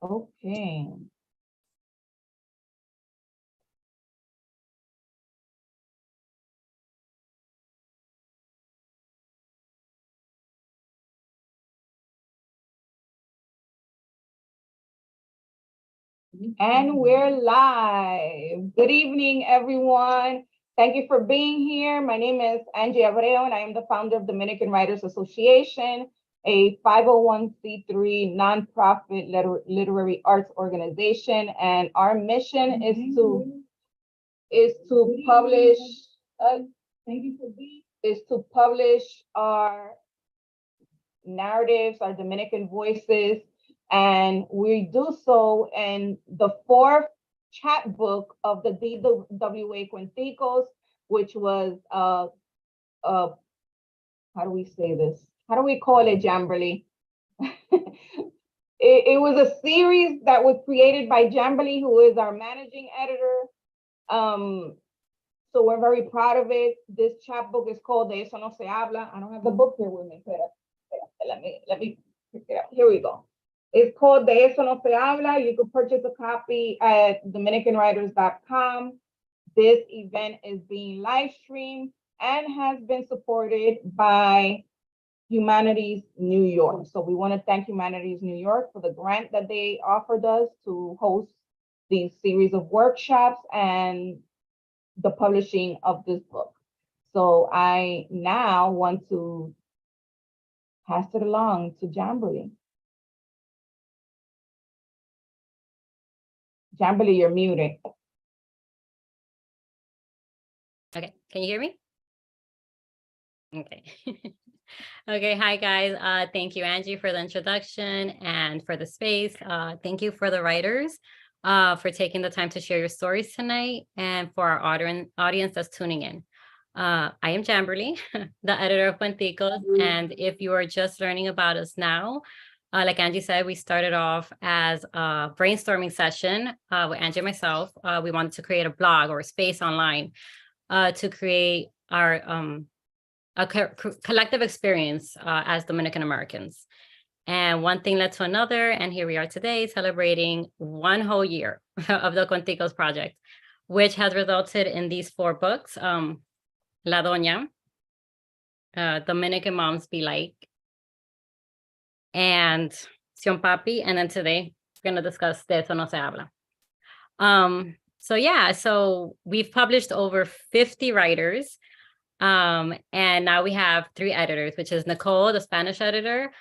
Okay. And we're live. Good evening, everyone. Thank you for being here. My name is Angie Abreu, and I am the founder of Dominican Writers Association, a 501c3 nonprofit literary arts organization. And our mission is to publish. Thank you for being. Is to publish our narratives, our Dominican voices, and we do so in the fourth chapbook of the 𝙃𝙖𝙗𝙗𝙗𝙗, which was how do we say this? How do we call it, Jamberly? It was a series that was created by Jamberly, who is our managing editor. So we're very proud of it. This chapbook is called De Eso No Se Habla. I don't have the book here with me, but let me pick it up. Here we go. It's called De Eso No Se Habla. You can purchase a copy at dominicanwriters.com. This event is being live streamed and has been supported by Humanities New York. So we want to thank Humanities New York for the grant that they offered us to host these series of workshops and the publishing of this book. So I now want to pass it along to Jamberly. Jamberly, you're muted. Okay, can you hear me? Okay. Okay, hi guys. Thank you, Angie, for the introduction and for the space. Thank you for the writers for taking the time to share your stories tonight, and for our audience that's tuning in. I am Jamberly, the editor of Cuenticos, and if you are just learning about us now, like Angie said, we started off as a brainstorming session with Angie and myself. We wanted to create a blog or a space online to create our collective experience as Dominican Americans. And one thing led to another, and here we are today celebrating 1 whole year of the Cuenticos project, which has resulted in these 4 books, La Doña, Dominican Moms Be Like, and Sion Papi, and then today we're going to discuss De Eso No Se Habla. So yeah, so we've published over 50 writers, and now we have 3 editors, which is Nicole, the Spanish editor,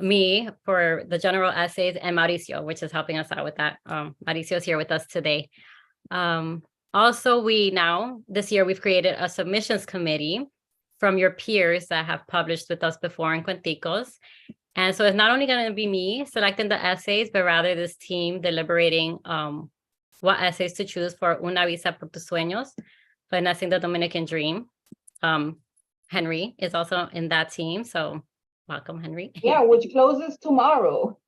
me for the general essays, and Mauricio, which is helping us out with that. Mauricio is here with us today. Also, this year, we've created a submissions committee from your peers that have published with us before in Cuenticos. And so it's not only going to be me selecting the essays, but rather this team deliberating what essays to choose for Una Visa por tus Sueños, Finessing the Dominican Dream. Henry is also in that team, so welcome, Henry. Yeah, which closes tomorrow.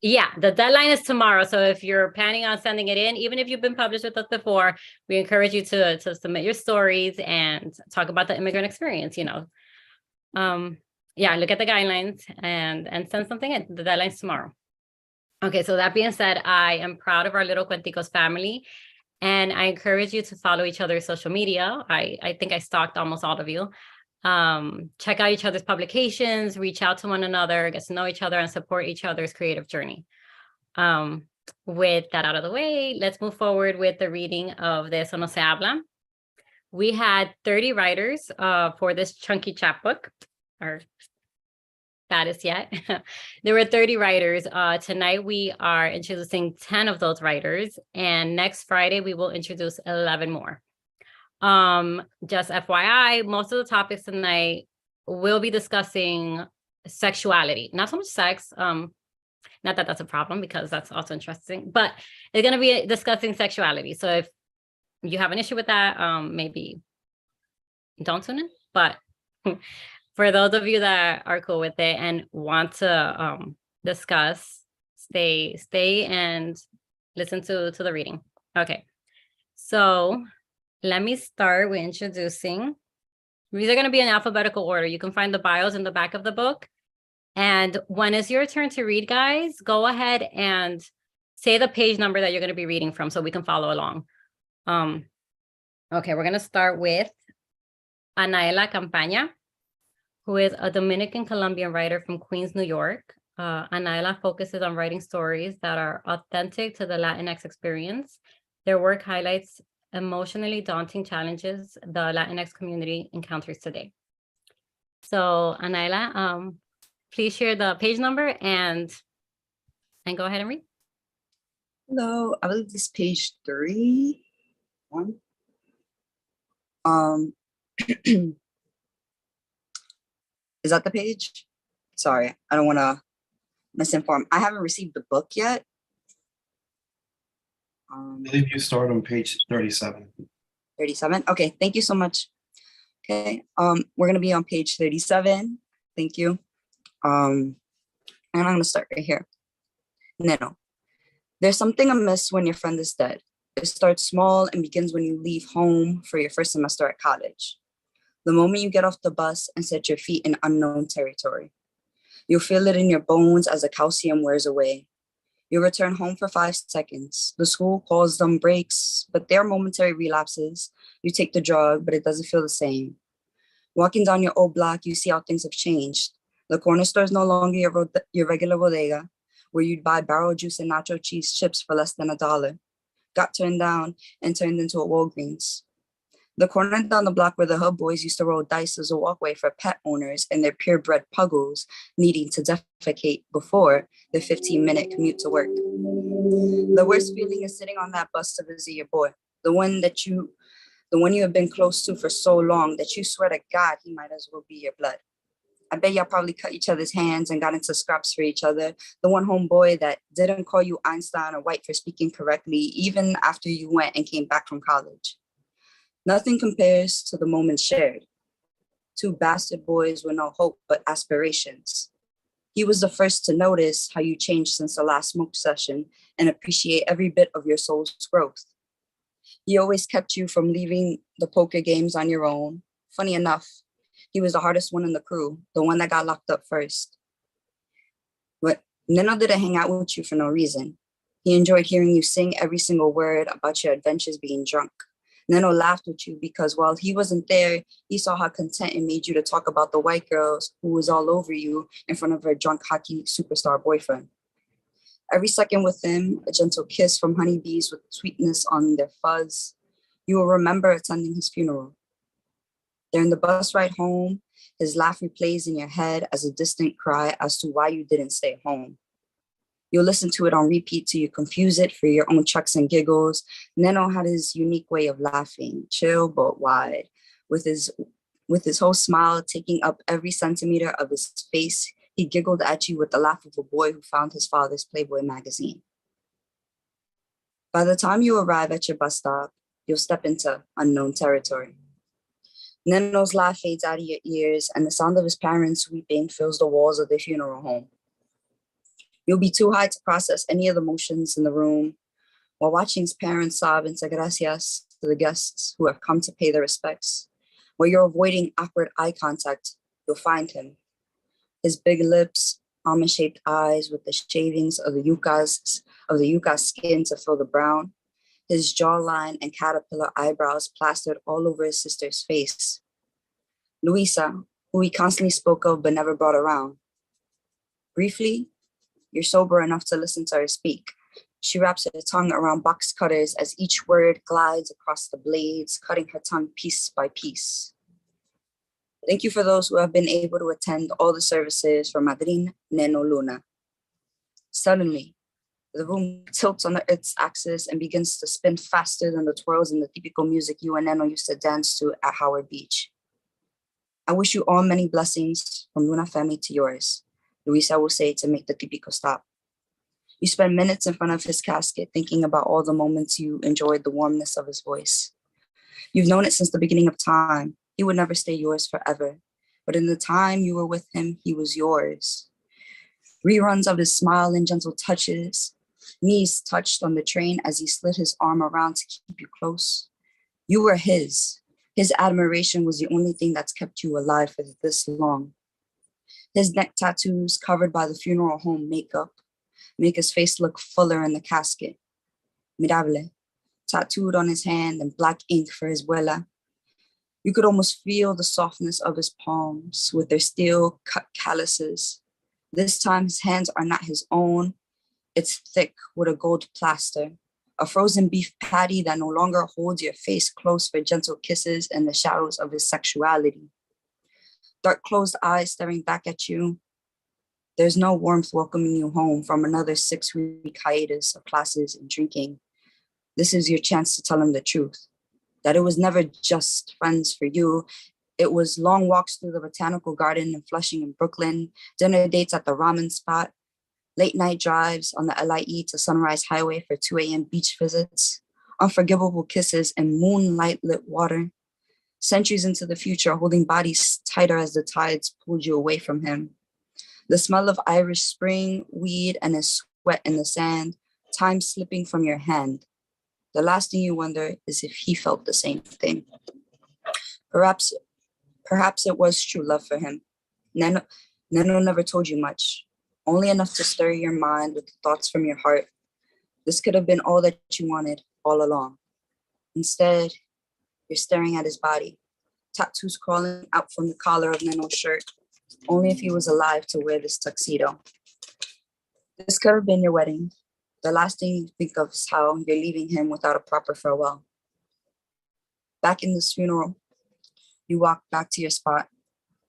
Yeah, the deadline is tomorrow. So if you're planning on sending it in, even if you've been published with us before, we encourage you to submit your stories and talk about the immigrant experience, you know. Yeah, look at the guidelines and send something in. The deadline's tomorrow. Okay, so that being said, I am proud of our little Cuenticos family, and I encourage you to follow each other's social media. I think I stalked almost all of you. Check out each other's publications, reach out to one another, get to know each other, and support each other's creative journey. With that out of the way, let's move forward with the reading of De Eso No Se Habla. We had 30 writers for this chunky chapbook, our fattest yet. There were 30 writers. Tonight we are introducing 10 of those writers, and next Friday we will introduce 11 more. Just FYI, most of the topics tonight will be discussing sexuality, not so much sex. Not that that's a problem, because that's also interesting, but it's going to be discussing sexuality. So if you have an issue with that, maybe don't tune in. But for those of you that are cool with it and want to discuss, stay and listen to the reading. Okay, so let me start with introducing. These are going to be in alphabetical order. You can find the bios in the back of the book. And when it's your turn to read, guys, go ahead and say the page number that you're going to be reading from so we can follow along. Okay, we're going to start with Anaella Campaña, who is a Dominican Colombian writer from Queens, New York. Anaella focuses on writing stories that are authentic to the Latinx experience. Their work highlights emotionally daunting challenges the Latinx community encounters today. So Anaella, please share the page number and go ahead and read. Hello, I believe this is page 3. Is that the page? Sorry, I don't want to misinform. I haven't received the book yet. I believe you start on page 37. 37. Okay, thank you so much. Okay, we're gonna be on page 37. Thank you. And I'm gonna start right here. Neno. There's something amiss when your friend is dead. It starts small and begins when you leave home for your first semester at college. The moment you get off the bus and set your feet in unknown territory. You'll feel it in your bones as the calcium wears away. You return home for 5 seconds. The school calls them breaks, but they're momentary relapses. You take the drug, but it doesn't feel the same. Walking down your old block, you see how things have changed. The corner store is no longer your regular bodega, where you'd buy barrel juice and nacho cheese chips for less than $1. Got turned down and turned into a Walgreens. The corner down the block where the Hub Boys used to roll dice as a walkway for pet owners and their purebred puggles needing to defecate before their 15-minute commute to work. The worst feeling is sitting on that bus to visit your boy, the one you have been close to for so long that you swear to God he might as well be your blood. I bet y'all probably cut each other's hands and got into scraps for each other. The one homeboy that didn't call you Einstein or white for speaking correctly, even after you went and came back from college. Nothing compares to the moments shared. 2 bastard boys with no hope but aspirations. He was the first to notice how you changed since the last smoke session and appreciate every bit of your soul's growth. He always kept you from leaving the poker games on your own. Funny enough, he was the hardest one in the crew, the one that got locked up first. But Neno didn't hang out with you for no reason. He enjoyed hearing you sing every single word about your adventures being drunk. Neno laughed with you because while he wasn't there, he saw how content it made you to talk about the white girls who was all over you in front of her drunk hockey superstar boyfriend. Every second with him, a gentle kiss from honeybees with sweetness on their fuzz. You will remember attending his funeral. During the bus ride home, his laugh replays in your head as a distant cry as to why you didn't stay home. You'll listen to it on repeat till you confuse it for your own chucks and giggles. Neno had his unique way of laughing, chill but wide, with his whole smile taking up every centimeter of his face. He giggled at you with the laugh of a boy who found his father's Playboy magazine. By the time you arrive at your bus stop, you'll step into unknown territory. Neno's laugh fades out of your ears, and the sound of his parents weeping fills the walls of their funeral home. You'll be too high to process any of the emotions in the room while watching his parents sob and say gracias to the guests who have come to pay their respects. While you're avoiding awkward eye contact, you'll find him. His big lips, almond-shaped eyes with the shavings of the yucca skin to fill the brown, his jawline and caterpillar eyebrows plastered all over his sister's face. Luisa, who he constantly spoke of but never brought around. Briefly, you're sober enough to listen to her speak. She wraps her tongue around box cutters as each word glides across the blades, cutting her tongue piece by piece. Thank you for those who have been able to attend all the services for Madrin Neno Luna. Suddenly, the room tilts on its axis and begins to spin faster than the twirls in the typical music you and Neno used to dance to at Howard Beach. I wish you all many blessings from Luna family to yours, Luisa will say to make the typical stop. You spend minutes in front of his casket thinking about all the moments you enjoyed the warmness of his voice. You've known it since the beginning of time. He would never stay yours forever. But in the time you were with him, he was yours. Reruns of his smile and gentle touches, knees touched on the train as he slid his arm around to keep you close. You were his. His admiration was the only thing that's kept you alive for this long. His neck tattoos covered by the funeral home makeup, make his face look fuller in the casket. Mirable, tattooed on his hand and black ink for his abuela. You could almost feel the softness of his palms with their steel cut calluses. This time his hands are not his own. It's thick with a gold plaster, a frozen beef patty that no longer holds your face close for gentle kisses in the shadows of his sexuality. Dark closed eyes staring back at you. There's no warmth welcoming you home from another 6-week hiatus of classes and drinking. This is your chance to tell him the truth, that it was never just friends for you. It was long walks through the botanical garden in Flushing and Brooklyn, dinner dates at the ramen spot, late night drives on the LIE to Sunrise Highway for 2 a.m. beach visits, unforgivable kisses in moonlight lit water, centuries into the future holding bodies tighter as the tides pulled you away from him. The smell of Irish spring, weed, and his sweat in the sand, time slipping from your hand. The last thing you wonder is if he felt the same thing. Perhaps it was true love for him. Neno never told you much, only enough to stir your mind with thoughts from your heart. This could have been all that you wanted all along. Instead, you're staring at his body, tattoos crawling out from the collar of Neno's shirt, only if he was alive to wear this tuxedo. This could have been your wedding. The last thing you think of is how you're leaving him without a proper farewell. Back in this funeral, you walk back to your spot.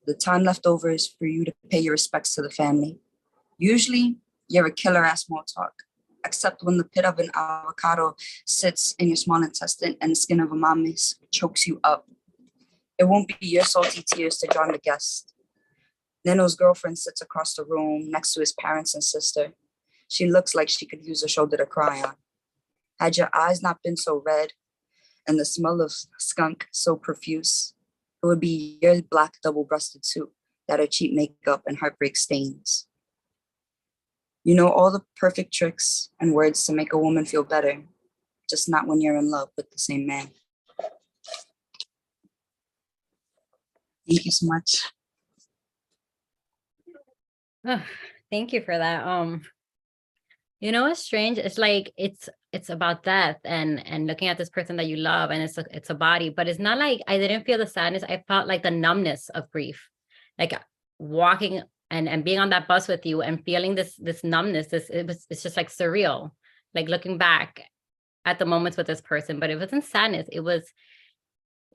The time left over is for you to pay your respects to the family. Usually, you're a killer-ass small talk, except when the pit of an avocado sits in your small intestine and the skin of a mames chokes you up. It won't be your salty tears to drown the guest. Neno's girlfriend sits across the room next to his parents and sister. She looks like she could use a shoulder to cry on. Had your eyes not been so red and the smell of skunk so profuse, it would be your black double-breasted suit that her cheap makeup and heartbreak stains. You know all the perfect tricks and words to make a woman feel better, just not when you're in love with the same man. Thank you so much. Oh, thank you for that. You know what's strange? It's like it's about death and looking at this person that you love, and it's a body, but it's not like I didn't feel the sadness. I felt like the numbness of grief, like walking and being on that bus with you and feeling this numbness. It's just like surreal, like looking back at the moments with this person. But it wasn't sadness. It was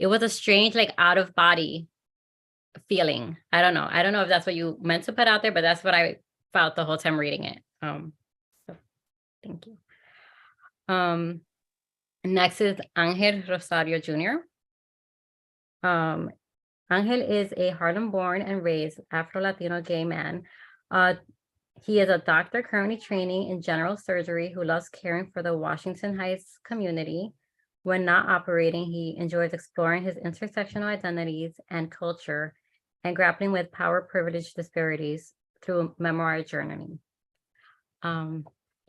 a strange, like out of body feeling. I don't know if that's what you meant to put out there, but that's what I felt the whole time reading it. So thank you. Next is Angel Rosario Jr. Angel is a Harlem-born and raised Afro-Latino gay man. He is a doctor currently training in general surgery who loves caring for the Washington Heights community. When not operating, he enjoys exploring his intersectional identities and culture and grappling with power privilege disparities through memoir journaling.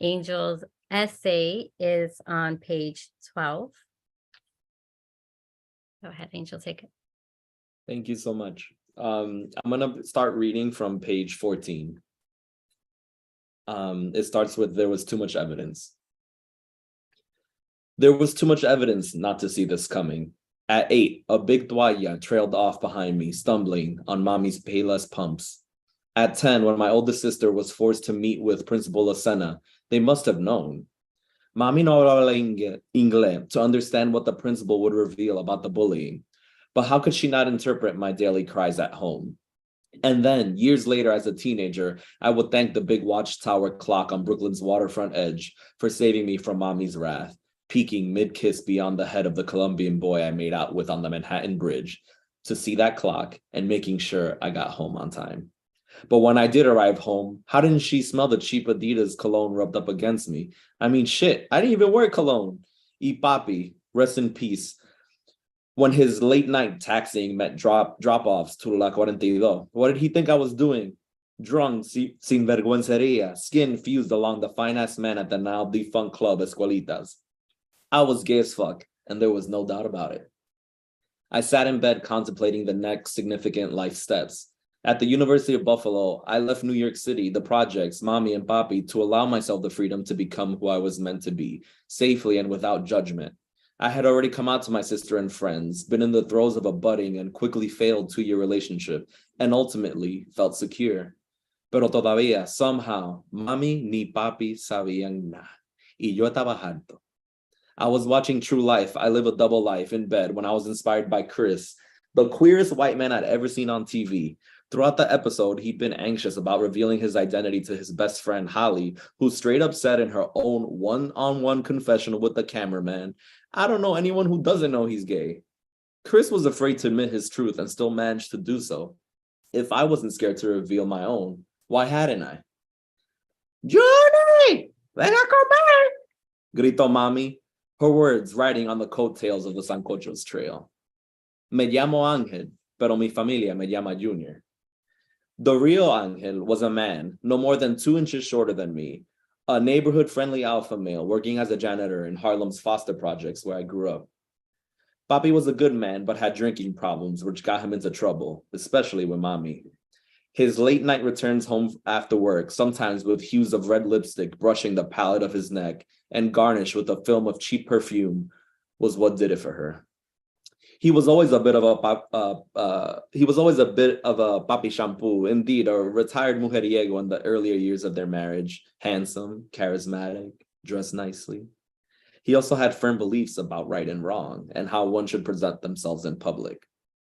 Angel's essay is on page 12. Go ahead, Angel, take it. Thank you so much. I'm gonna start reading from page 14. It starts with, there was too much evidence. There was too much evidence not to see this coming. At 8, a big 𝙃𝙖𝙗𝙗 trailed off behind me, stumbling on mommy's Payless pumps. At 10, when my oldest sister was forced to meet with Principal Asena, they must have known. Mommy no hablaba inglés to understand what the principal would reveal about the bullying. But how could she not interpret my daily cries at home? And then, years later, as a teenager, I would thank the big watchtower clock on Brooklyn's waterfront edge for saving me from mommy's wrath, peeking mid-kiss beyond the head of the Colombian boy I made out with on the Manhattan Bridge, to see that clock and making sure I got home on time. But when I did arrive home, how didn't she smell the cheap Adidas cologne rubbed up against me? I mean, shit, I didn't even wear cologne. Y papi, rest in peace. When his late night taxiing meant drop-offs to La 42, what did he think I was doing? Drunk, sin vergüencería, skin fused along the fine-ass man at the now defunct club Escuelitas. I was gay as fuck, and there was no doubt about it. I sat in bed contemplating the next significant life steps. At the University of Buffalo, I left New York City, the projects, mommy and papi, to allow myself the freedom to become who I was meant to be, safely and without judgment. I had already come out to my sister and friends, been in the throes of a budding and quickly failed 2-year relationship, and ultimately felt secure. Pero todavía, somehow, mami ni papi sabían nada, y yo estaba harto. I was watching True Life, I Live a Double Life in bed when I was inspired by Chris, the queerest white man I'd ever seen on TV. Throughout the episode, he'd been anxious about revealing his identity to his best friend, Holly, who straight up said in her own one-on-one confessional with the cameraman, I don't know anyone who doesn't know he's gay. Chris was afraid to admit his truth and still managed to do so. If I wasn't scared to reveal my own, why hadn't I? Johnny, ven a comer, gritó mami, her words riding on the coattails of the Sancochos trail. Me llamo Ángel, pero mi familia me llama Junior. The real Ángel was a man, no more than 2 inches shorter than me, a neighborhood-friendly alpha male working as a janitor in Harlem's foster projects where I grew up. Papi was a good man, but had drinking problems, which got him into trouble, especially with mommy. His late-night returns home after work, sometimes with hues of red lipstick brushing the palette of his neck and garnished with a film of cheap perfume, was what did it for her. He was always a bit of a papi shampoo, indeed, a retired mujeriego in the earlier years of their marriage, handsome, charismatic, dressed nicely. He also had firm beliefs about right and wrong and how one should present themselves in public.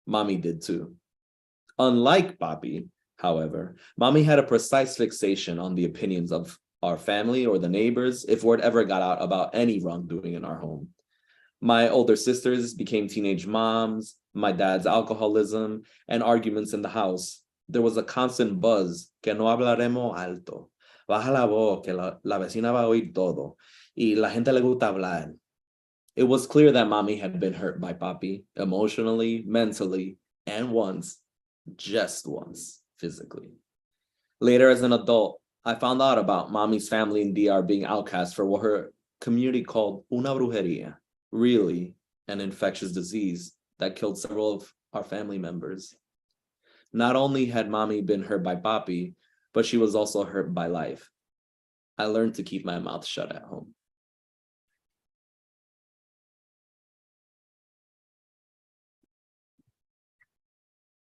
Mommy did too. Unlike papi, however, mommy had a precise fixation on the opinions of our family or the neighbors if word ever got out about any wrongdoing in our home. My older sisters became teenage moms, my dad's alcoholism, and arguments in the house. There was a constant buzz, que no hablaremos alto. Baja la voz, que la vecina va a oír todo. Y la gente le gusta hablar. It was clear that mommy had been hurt by papi, emotionally, mentally, and once, just once, physically. Later as an adult, I found out about mommy's family in DR being outcast for what her community called una brujería, really an infectious disease that killed several of our family members. Not only had mommy been hurt by papi, but she was also hurt by life. I learned to keep my mouth shut at home.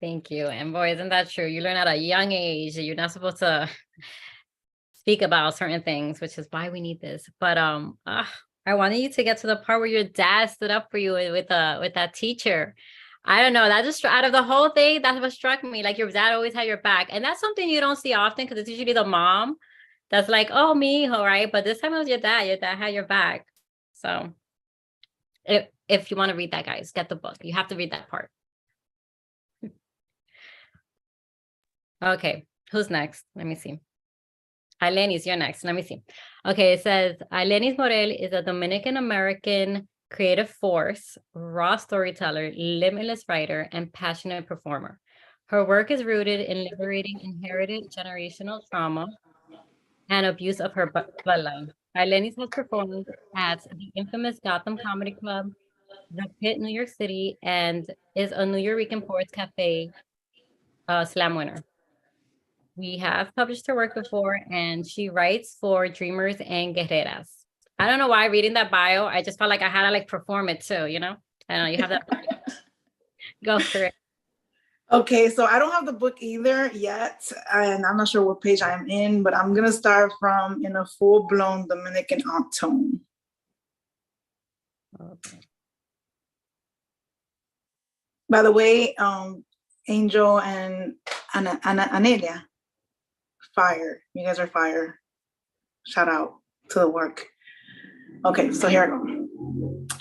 Thank you. And boy, isn't that true? You learn at a young age that you're not supposed to speak about certain things, which is why we need this. But I wanted you to get to the part where your dad stood up for you with that teacher. I don't know, that just out of the whole thing, that's what struck me. Like your dad always had your back. And that's something you don't see often because it's usually the mom that's like, oh, me, all right. But this time it was your dad had your back. So if you want to read that, guys, get the book. You have to read that part. Okay, who's next? Let me see. Arlenys, you're next. Let me see. Okay, it says, Arlenys Morel is a Dominican-American creative force, raw storyteller, limitless writer, and passionate performer. Her work is rooted in liberating inherited generational trauma and abuse of her bloodline. Arlenys has performed at the infamous Gotham Comedy Club, the Pit, New York City, and is a New Eurekan Poets Cafe slam winner. We have published her work before, and she writes for Dreamers and Guerreras. I don't know why reading that bio, I just felt like I had to like perform it too, you know? I don't know, you have that. Go for it. Okay, so I don't have the book either yet, and I'm not sure what page I'm in, but I'm gonna start from in a full-blown Dominican aunt tone. Okay. By the way, Angel and Anaella, fire. You guys are fire. Shout out to the work. Okay, so here I go.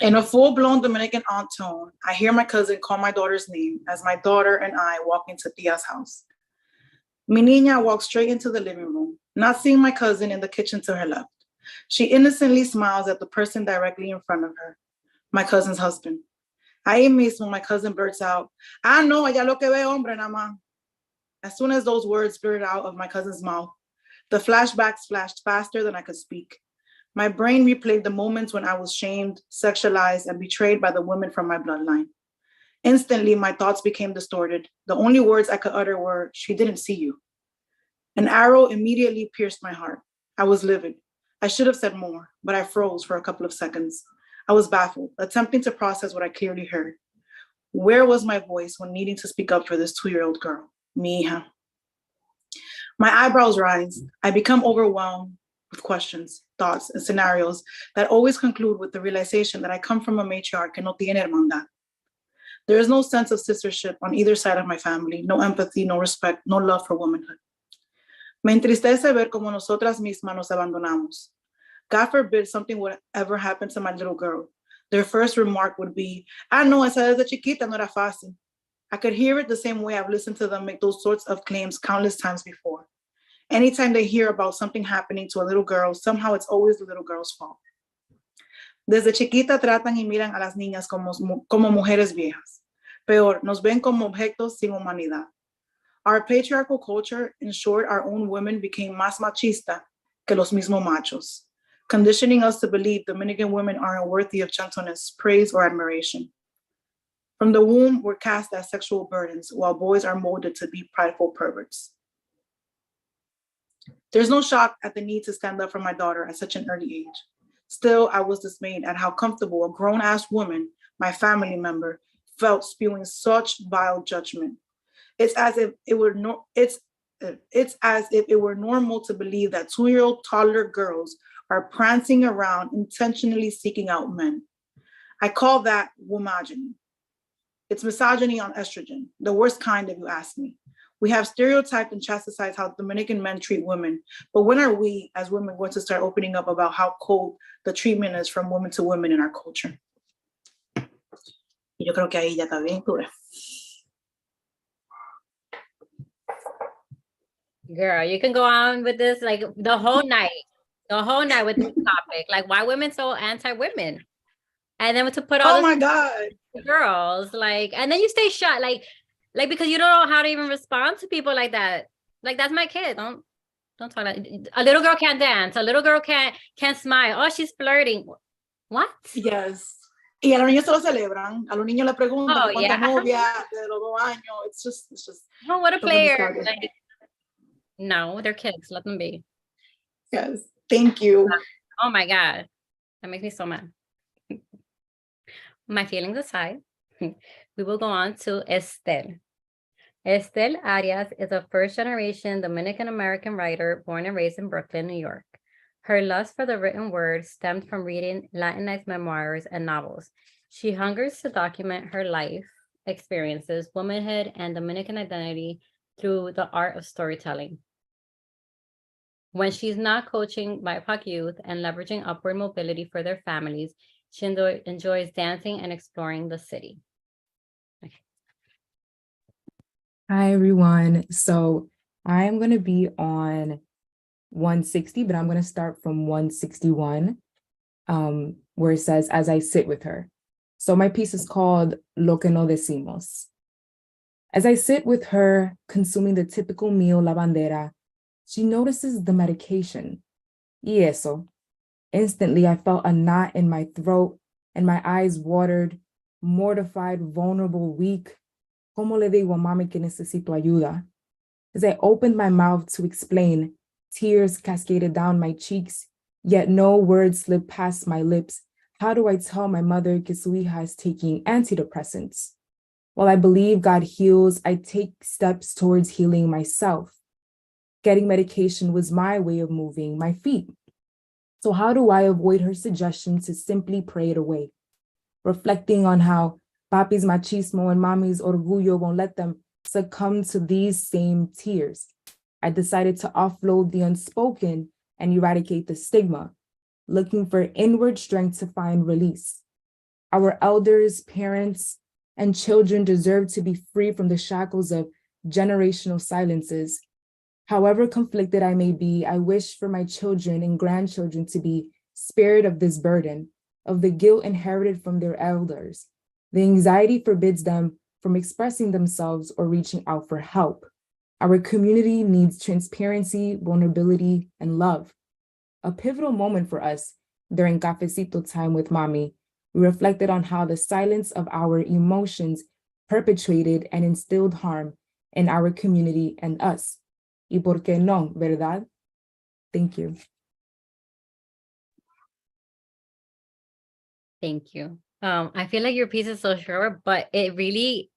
In a full-blown Dominican aunt tone, I hear my cousin call my daughter's name as my daughter and I walk into Tia's house. Mi niña walks straight into the living room, not seeing my cousin in the kitchen to her left. She innocently smiles at the person directly in front of her, my cousin's husband. Ahí mismo, my cousin blurts out, "Ah, no, ella lo que ve hombre nada más." As soon as those words blurted out of my cousin's mouth, the flashbacks flashed faster than I could speak. My brain replayed the moments when I was shamed, sexualized, and betrayed by the women from my bloodline. Instantly, my thoughts became distorted. The only words I could utter were, "She didn't see you." An arrow immediately pierced my heart. I was livid. I should have said more, but I froze for a couple of seconds. I was baffled, attempting to process what I clearly heard. Where was my voice when needing to speak up for this 2-year-old girl? Mi hija. My eyebrows rise. I become overwhelmed with questions, thoughts, and scenarios that always conclude with the realization that I come from a matriarch que no tiene hermandad. There is no sense of sistership on either side of my family, no empathy, no respect, no love for womanhood. Me entristece ver como nosotras mismas nos abandonamos. God forbid something would ever happen to my little girl. Their first remark would be, "Ah, no, esa desde chiquita no era fácil." I could hear it the same way I've listened to them make those sorts of claims countless times before. Anytime they hear about something happening to a little girl, somehow it's always the little girl's fault. Desde chiquita tratan y miran a las niñas como mujeres viejas. Peor, nos ven como objetos sin humanidad. Our patriarchal culture ensured our own women became más machista que los mismos machos, conditioning us to believe Dominican women aren't worthy of gentleness, praise, or admiration. From the womb, we're cast as sexual burdens, while boys are molded to be prideful perverts. There's no shock at the need to stand up for my daughter at such an early age. Still, I was dismayed at how comfortable a grown-ass woman, my family member, felt spewing such vile judgment. It's as if it were normal to believe that 2-year-old toddler girls are prancing around intentionally seeking out men. I call that womagyny. It's misogyny on estrogen, the worst kind if you ask me. We have stereotyped and chastised how Dominican men treat women, but when are we as women going to start opening up about how cold the treatment is from women to women in our culture? Yo creo que ahí ya está bien dura. Girl, you can go on with this like the whole night with this topic. Like, why women so anti-women? And then to put all Oh my God. girls, like, and then you stay shut, like because you don't know how to even respond to people like that. Like, that's my kid. Don't talk like a little girl can't dance. A little girl can't smile. Oh, she's flirting. What? Yes. Y a los niños se lo celebran. A los niños le preguntan Oh, cuántas yeah. novias de los 2 años. It's just. Oh, what a Don't get me player. started. Like, no, they're kids. Let them be. Yes. Thank you. Oh my God. That makes me so mad. My feelings aside, we will go on to Estel. Estel Arias is a first-generation Dominican-American writer born and raised in Brooklyn, New York. Her lust for the written word stemmed from reading Latinized memoirs and novels. She hungers to document her life experiences, womanhood, and Dominican identity through the art of storytelling. When she's not coaching BIPOC youth and leveraging upward mobility for their families, she enjoys dancing and exploring the city. Okay. Hi, everyone. So I'm going to be on 160, but I'm going to start from 161, where it says, "As I sit with her." So my piece is called Lo que no decimos. As I sit with her, consuming the typical meal, la bandera, she notices the medication. Y eso. Instantly, I felt a knot in my throat and my eyes watered, mortified, vulnerable, weak. ¿Cómo le digo a mami que necesito ayuda? As I opened my mouth to explain, tears cascaded down my cheeks, yet no words slipped past my lips. How do I tell my mother que su hija is taking antidepressants? While I believe God heals, I take steps towards healing myself. Getting medication was my way of moving my feet. So how do I avoid her suggestion to simply pray it away? Reflecting on how papi's machismo and mami's orgullo won't let them succumb to these same tears, I decided to offload the unspoken and eradicate the stigma, looking for inward strength to find release. Our elders, parents, and children deserve to be free from the shackles of generational silences. However conflicted I may be, I wish for my children and grandchildren to be spared of this burden, of the guilt inherited from their elders. The anxiety forbids them from expressing themselves or reaching out for help. Our community needs transparency, vulnerability, and love. A pivotal moment for us during cafecito time with mommy, we reflected on how the silence of our emotions perpetrated and instilled harm in our community and us. Y por qué no, ¿verdad? Thank you. Thank you. I feel like your piece is so short, but it really,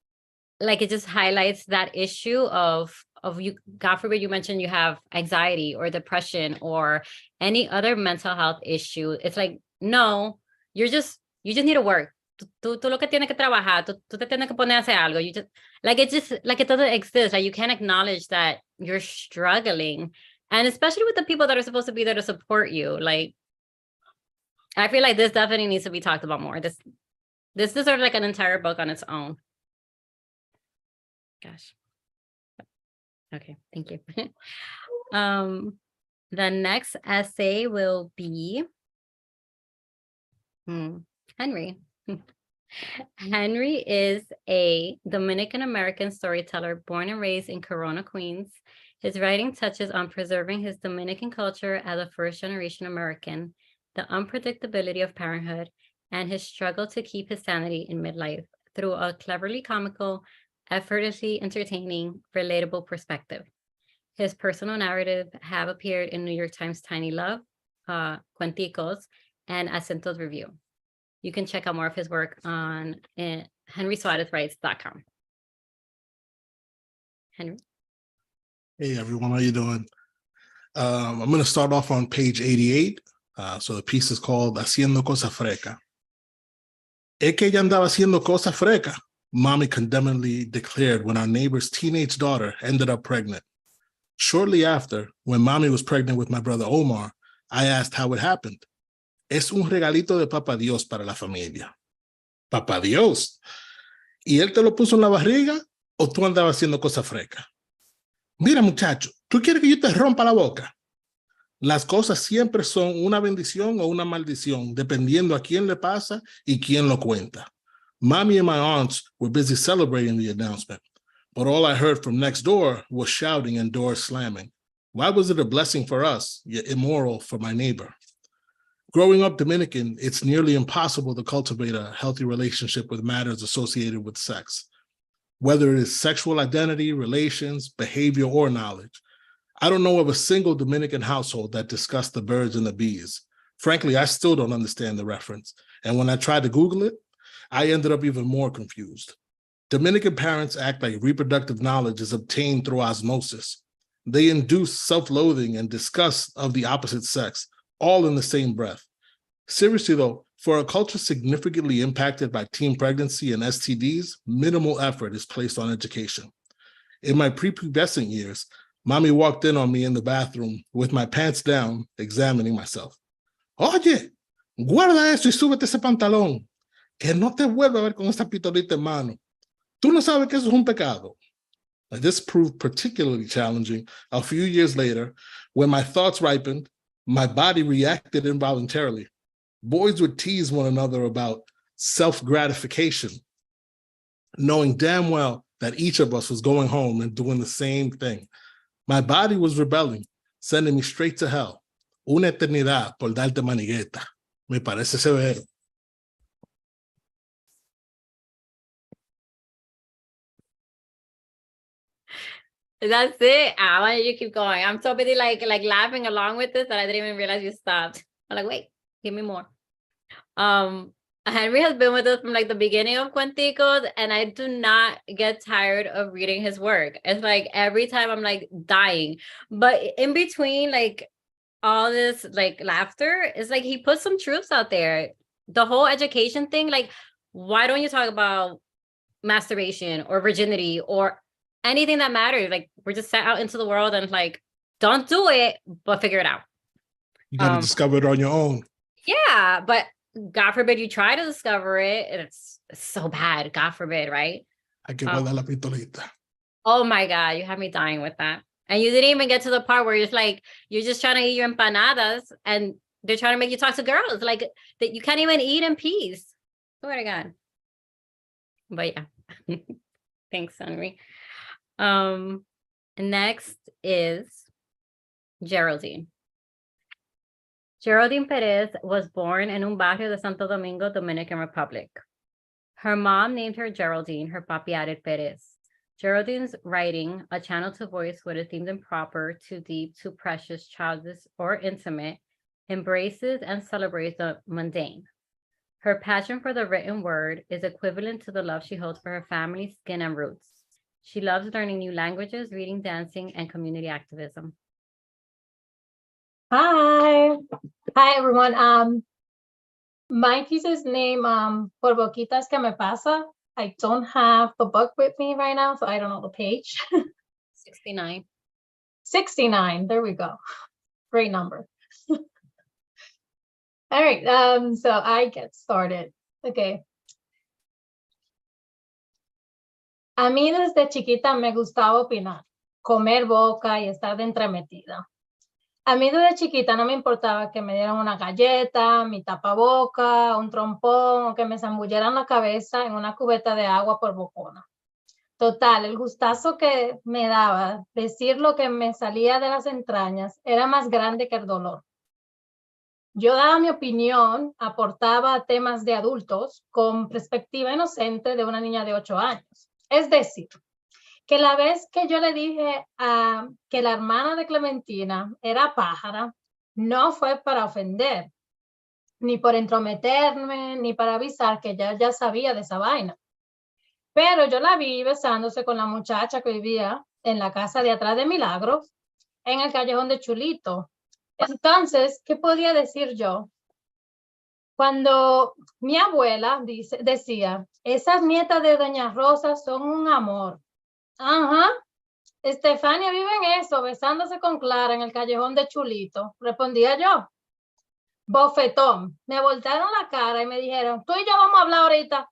like, it just highlights that issue of you, God forbid you mentioned you have anxiety or depression or any other mental health issue. It's like, no, you just need to work. Tú lo que tienes que trabajar, tú te tienes que poner a hacer algo. You just, like, it just, like, it doesn't exist. Like, you can't acknowledge that you're struggling. And especially with the people that are supposed to be there to support you. Like, I feel like this definitely needs to be talked about more. This deserves like an entire book on its own. Gosh. Okay, thank you. The next essay will be Henry. Henry is a Dominican-American storyteller born and raised in Corona, Queens. His writing touches on preserving his Dominican culture as a first-generation American, the unpredictability of parenthood, and his struggle to keep his sanity in midlife through a cleverly comical, effortlessly entertaining, relatable perspective. His personal narrative have appeared in New York Times Tiny Love, Cuenticos, and Acentos Review. You can check out more of his work on henrysuarezwrites.com. Henry. Hey everyone, how you doing? I'm going to start off on page 88. So the piece is called Haciendo Cosa Freca. Es que ella andaba haciendo cosa freca, Mommy condemningly declared when our neighbor's teenage daughter ended up pregnant. Shortly after, when Mommy was pregnant with my brother Omar, I asked how it happened. Es un regalito de Papa Dios para la familia. Papa Dios. ¿Y él te lo puso en la barriga o tú andabas haciendo cosa freca? Mira muchacho, ¿tú quieres que yo te rompa la boca? Las cosas siempre son una bendición o una maldición, dependiendo a quién le pasa y quién lo cuenta. Mommy and my aunts were busy celebrating the announcement, but all I heard from next door was shouting and doors slamming. Why was it a blessing for us, yet immoral for my neighbor? Growing up Dominican, it's nearly impossible to cultivate a healthy relationship with matters associated with sex, whether it is sexual identity, relations, behavior, or knowledge. I don't know of a single Dominican household that discussed the birds and the bees. Frankly, I still don't understand the reference. And when I tried to Google it, I ended up even more confused. Dominican parents act like reproductive knowledge is obtained through osmosis. They induce self-loathing and disgust of the opposite sex, all in the same breath. Seriously though, for a culture significantly impacted by teen pregnancy and STDs, minimal effort is placed on education. In my prepubescent years, Mommy walked in on me in the bathroom with my pants down, examining myself. Oye, guarda eso y súbete ese pantalón, que no te vuelva a ver con esa pistolita en mano. Tú no sabes que eso es un pecado. This proved particularly challenging a few years later when my thoughts ripened, my body reacted involuntarily. Boys would tease one another about self-gratification, knowing damn well that each of us was going home and doing the same thing. My body was rebelling, sending me straight to hell. Una eternidad por darte manigueta. Me parece severo. That's it. I want you to keep going. I'm so busy like laughing along with this that I didn't even realize you stopped. I'm like, wait, give me more. Henry has been with us from like the beginning of Cuenticos, and I do not get tired of reading his work. It's like every time I'm like dying, but in between like all this like laughter, it's like he puts some truths out there. The whole education thing, like, why don't you talk about masturbation or virginity or anything that matters? Like, we're just set out into the world and like, don't do it, but figure it out. You got to discover it on your own. Yeah, but God forbid you try to discover it, and it's so bad. God forbid, right? Hay que guardar la pistolita. Oh my God, you have me dying with that. And you didn't even get to the part where it's like, you're just trying to eat your empanadas and they're trying to make you talk to girls, like that you can't even eat in peace. Swear to God. But yeah, thanks, Henry. Next is Jeraldine. Jeraldine Perez was born in un barrio de Santo Domingo, Dominican Republic. Her mom named her Jeraldine, her papi added Perez. Geraldine's writing, a channel to voice what is deemed improper, too deep, too precious, childish, or intimate, embraces and celebrates the mundane. Her passion for the written word is equivalent to the love she holds for her family, skin, and roots. She loves learning new languages, reading, dancing, and community activism. Hi. Hi, everyone. My piece's name, Por Boquitas Que Me Pasa. I don't have the book with me right now, so I don't know the page. 69. 69, there we go. Great number. All right, so I get started. Okay. A mí desde chiquita me gustaba opinar, comer boca y estar de entremetida. A mí desde chiquita no me importaba que me dieran una galleta, mi tapaboca, un trompón o que me zambulleran la cabeza en una cubeta de agua por bocona. Total, el gustazo que me daba decir lo que me salía de las entrañas era más grande que el dolor. Yo daba mi opinión, aportaba temas de adultos con perspectiva inocente de una niña de 8 años. Es decir, que la vez que yo le dije que la hermana de Clementina era pájara, no fue para ofender, ni por entrometerme, ni para avisar que ya sabía de esa vaina. Pero yo la vi besándose con la muchacha que vivía en la casa de atrás de Milagros, en el callejón de Chulito. Entonces, ¿qué podía decir yo? Cuando mi abuela decía, esas nietas de Doña Rosa son un amor. Ajá, Estefania vive en eso, besándose con Clara en el callejón de Chulito, respondía yo. Bofetón, me voltearon la cara y me dijeron, tú y yo vamos a hablar ahorita.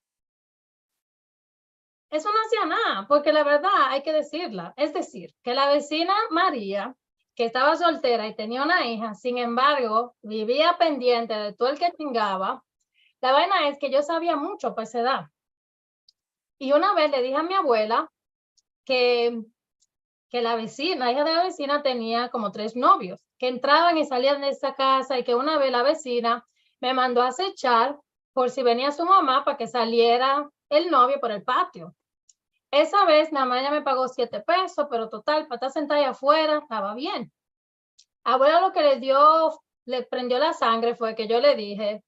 Eso no hacía nada, porque la verdad hay que decirla. Es decir, que la vecina María, que estaba soltera y tenía una hija, sin embargo, vivía pendiente de todo el que chingaba. La vaina es que yo sabía mucho para esa edad. Y una vez le dije a mi abuela que la vecina, hija de la vecina, tenía como 3 novios, que entraban y salían de esa casa y que una vez la vecina me mandó a acechar por si venía su mamá para que saliera el novio por el patio. Esa vez nada más ella me pagó 7 pesos, pero total, para estar sentada ahí afuera, estaba bien. Abuela lo que le prendió la sangre fue que yo le dije,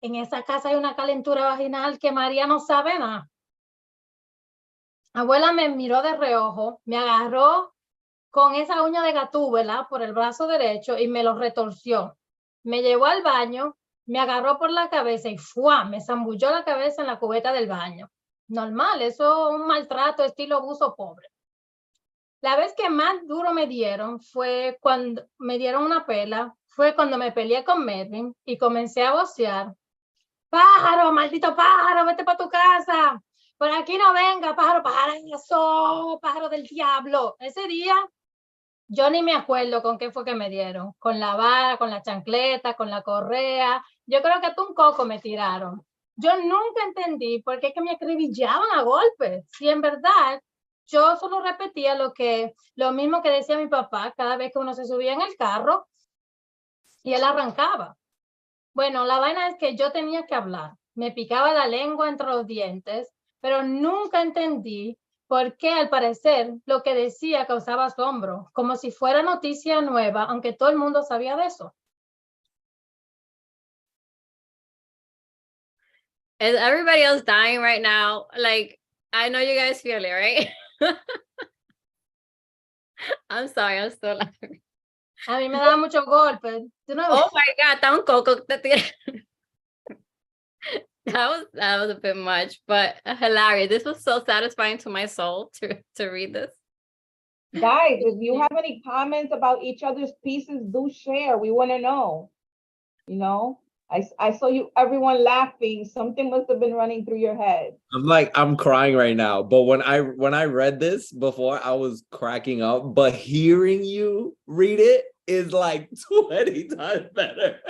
en esa casa hay una calentura vaginal que María no sabe nada. Abuela me miró de reojo, me agarró con esa uña de gatúbela por el brazo derecho y me lo retorció. Me llevó al baño, me agarró por la cabeza y ¡fua! Me zambulló la cabeza en la cubeta del baño. Normal, eso es un maltrato estilo abuso pobre. La vez que más duro me dieron fue cuando me dieron una pela, fue cuando me peleé con Mervin y comencé a vocear. Pájaro, maldito pájaro, vete para tu casa. Por aquí no venga, pájaro, pajarazo, pájaro del diablo. Ese día yo ni me acuerdo con qué fue que me dieron. Con la vara, con la chancleta, con la correa. Yo creo que hasta un coco me tiraron. Yo nunca entendí por qué que me acribillaban a golpes. Si en verdad yo solo repetía lo mismo que decía mi papá cada vez que uno se subía en el carro y él arrancaba. Bueno, la vaina es que yo tenía que hablar. Me picaba la lengua entre los dientes, pero nunca entendí por qué al parecer lo que decía causaba asombro, como si fuera noticia nueva, aunque todo el mundo sabía de eso. Is everybody else dying right now? Like, I know you guys feel it, right? I'm sorry, I'm still laughing. A mí me daba muchos golpes. Oh my God, está un coco. That was a bit much, but hilarious. This was so satisfying to my soul to read this. Guys, if you have any comments about each other's pieces, do share. We want to know. You know, I saw everyone laughing. Something must have been running through your head. I'm crying right now. But when I read this before, I was cracking up. But hearing you read it is like 20 times better.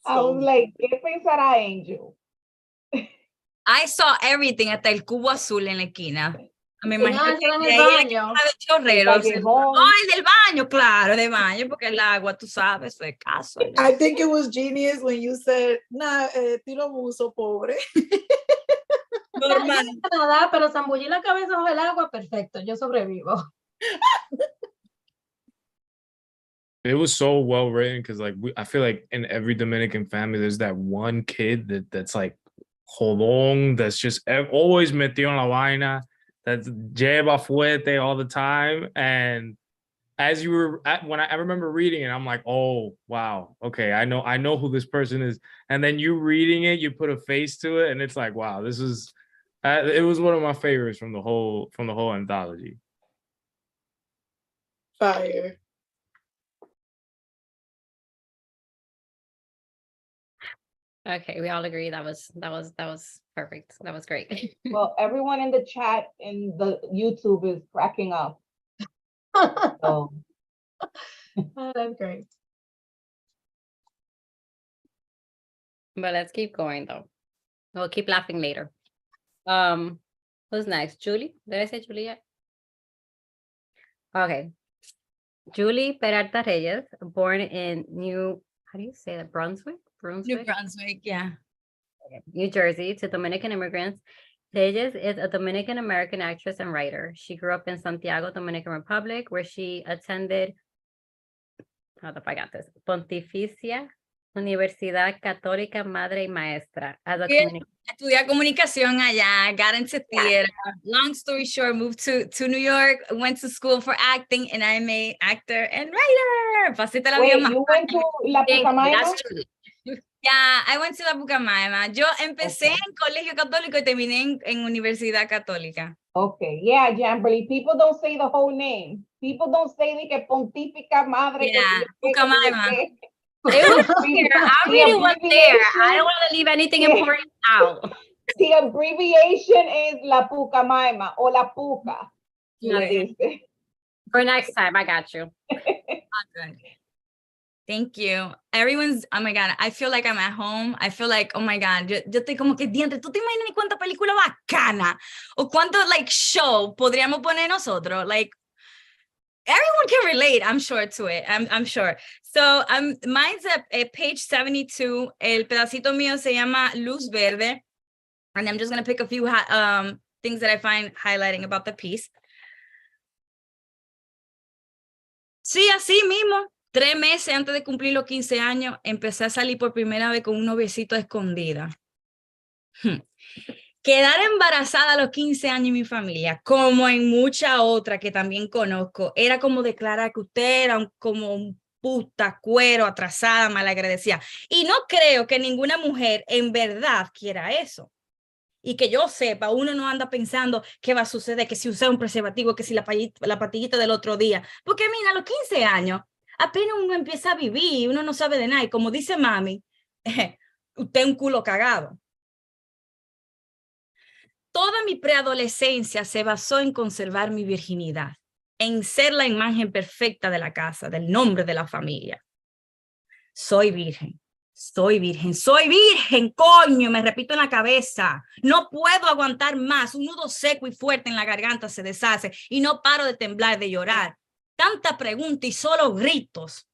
I was like, ¿qué pensará Angel? I saw everything hasta el cubo azul en la esquina. Me Tenía imagino que en de el ahí era que baño. estaba el chorrero. El callejón. Ay, del baño, claro, del baño, porque el agua, tú sabes, eso es caso. I think it was genius when you said, nah, tiro buzo, pobre. Normal. Nada, pero zambullí la cabeza bajo el agua, perfecto, yo sobrevivo. It was so well written because like I feel like in every Dominican family there's that one kid that's like jodón, that's just always metido en la vaina, that lleva fuerte all the time. And as you were when I remember reading it, I'm like, oh wow, okay, I know who this person is. And then you reading it, you put a face to it, and it's like, wow, this is it was one of my favorites from the whole anthology. Fire. Okay, we all agree that was perfect. That was great. Well, everyone in the chat in the YouTube is cracking up. So Oh, that's great. But let's keep going though. We'll keep laughing later. Who's next? Julie? Did I say Julie yet? Okay. Julie Peralta Reyes, born in how do you say that? Brunswick? New Brunswick, yeah. New Jersey, to Dominican immigrants. Reyes is a Dominican American actress and writer. She grew up in Santiago, Dominican Republic, where she attended, how the fuck I got this, Pontificia Universidad Católica Madre y Maestra as a Estudié comunicación allá, got into theater. Long story short, moved to New York, went to school for acting, and I'm a actor and writer. Pasita la vida wait, más. you went to La Pucamaima? Yeah, I went to La Pucamaima. Yo empecé en colegio católico y terminé en universidad católica. Okay, yeah, Jamberly, people don't say the whole name. People don't say de que Pontífica Madre. Yeah, Pucamaima. It was here. I really was there. I don't want to leave anything important out. The abbreviation is La Pucamaima o La Puca. For next time, I got you. Good. Thank you. Everyone's, oh my God, I feel like I'm at home. I feel like, oh my God, yo estoy como que diante, ¿tú te imaginas ni cuánta película bacana o cuánto like show podríamos poner nosotros? Like, everyone can relate, I'm sure, to it. I'm sure. So mine's a page 72. El pedacito mío se llama Luz Verde. And I'm just going to pick a few things that I find highlighting about the piece. Sí, así mismo. 3 meses antes de cumplir los 15 años, empecé a salir por primera vez con un noviecito a escondida. Quedar embarazada a los 15 años en mi familia, como en mucha otra que también conozco, era como declarar que usted era como un puta, cuero, atrasada, malagradecida. Y no creo que ninguna mujer en verdad quiera eso. Y que yo sepa, uno no anda pensando qué va a suceder, que si usé un preservativo, que si la pastillita del otro día. Porque mira, a los 15 años, apenas uno empieza a vivir, uno no sabe de nada. Y como dice mami, usted es un culo cagado. Toda mi preadolescencia se basó en conservar mi virginidad, en ser la imagen perfecta de la casa, del nombre de la familia. Soy virgen, coño, me repito en la cabeza. No puedo aguantar más, un nudo seco y fuerte en la garganta se deshace y no paro de temblar, de llorar. Tanta pregunta y solo gritos.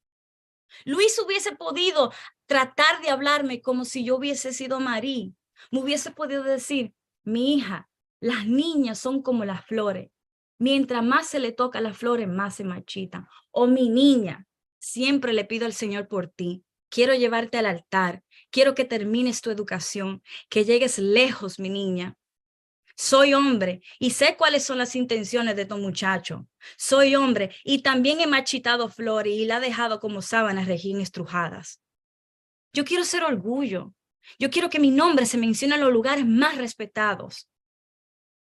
Luis hubiese podido tratar de hablarme como si yo hubiese sido Marí. Me hubiese podido decir, mi hija, las niñas son como las flores. Mientras más se le toca a las flores, más se marchitan. O mi niña, siempre le pido al Señor por ti. Quiero llevarte al altar. Quiero que termines tu educación, que llegues lejos, mi niña. Soy hombre y sé cuáles son las intenciones de tu muchacho. Soy hombre y también he marchitado flores y la he dejado como sábanas recién estrujadas. Yo quiero ser orgullo. Yo quiero que mi nombre se mencione en los lugares más respetados.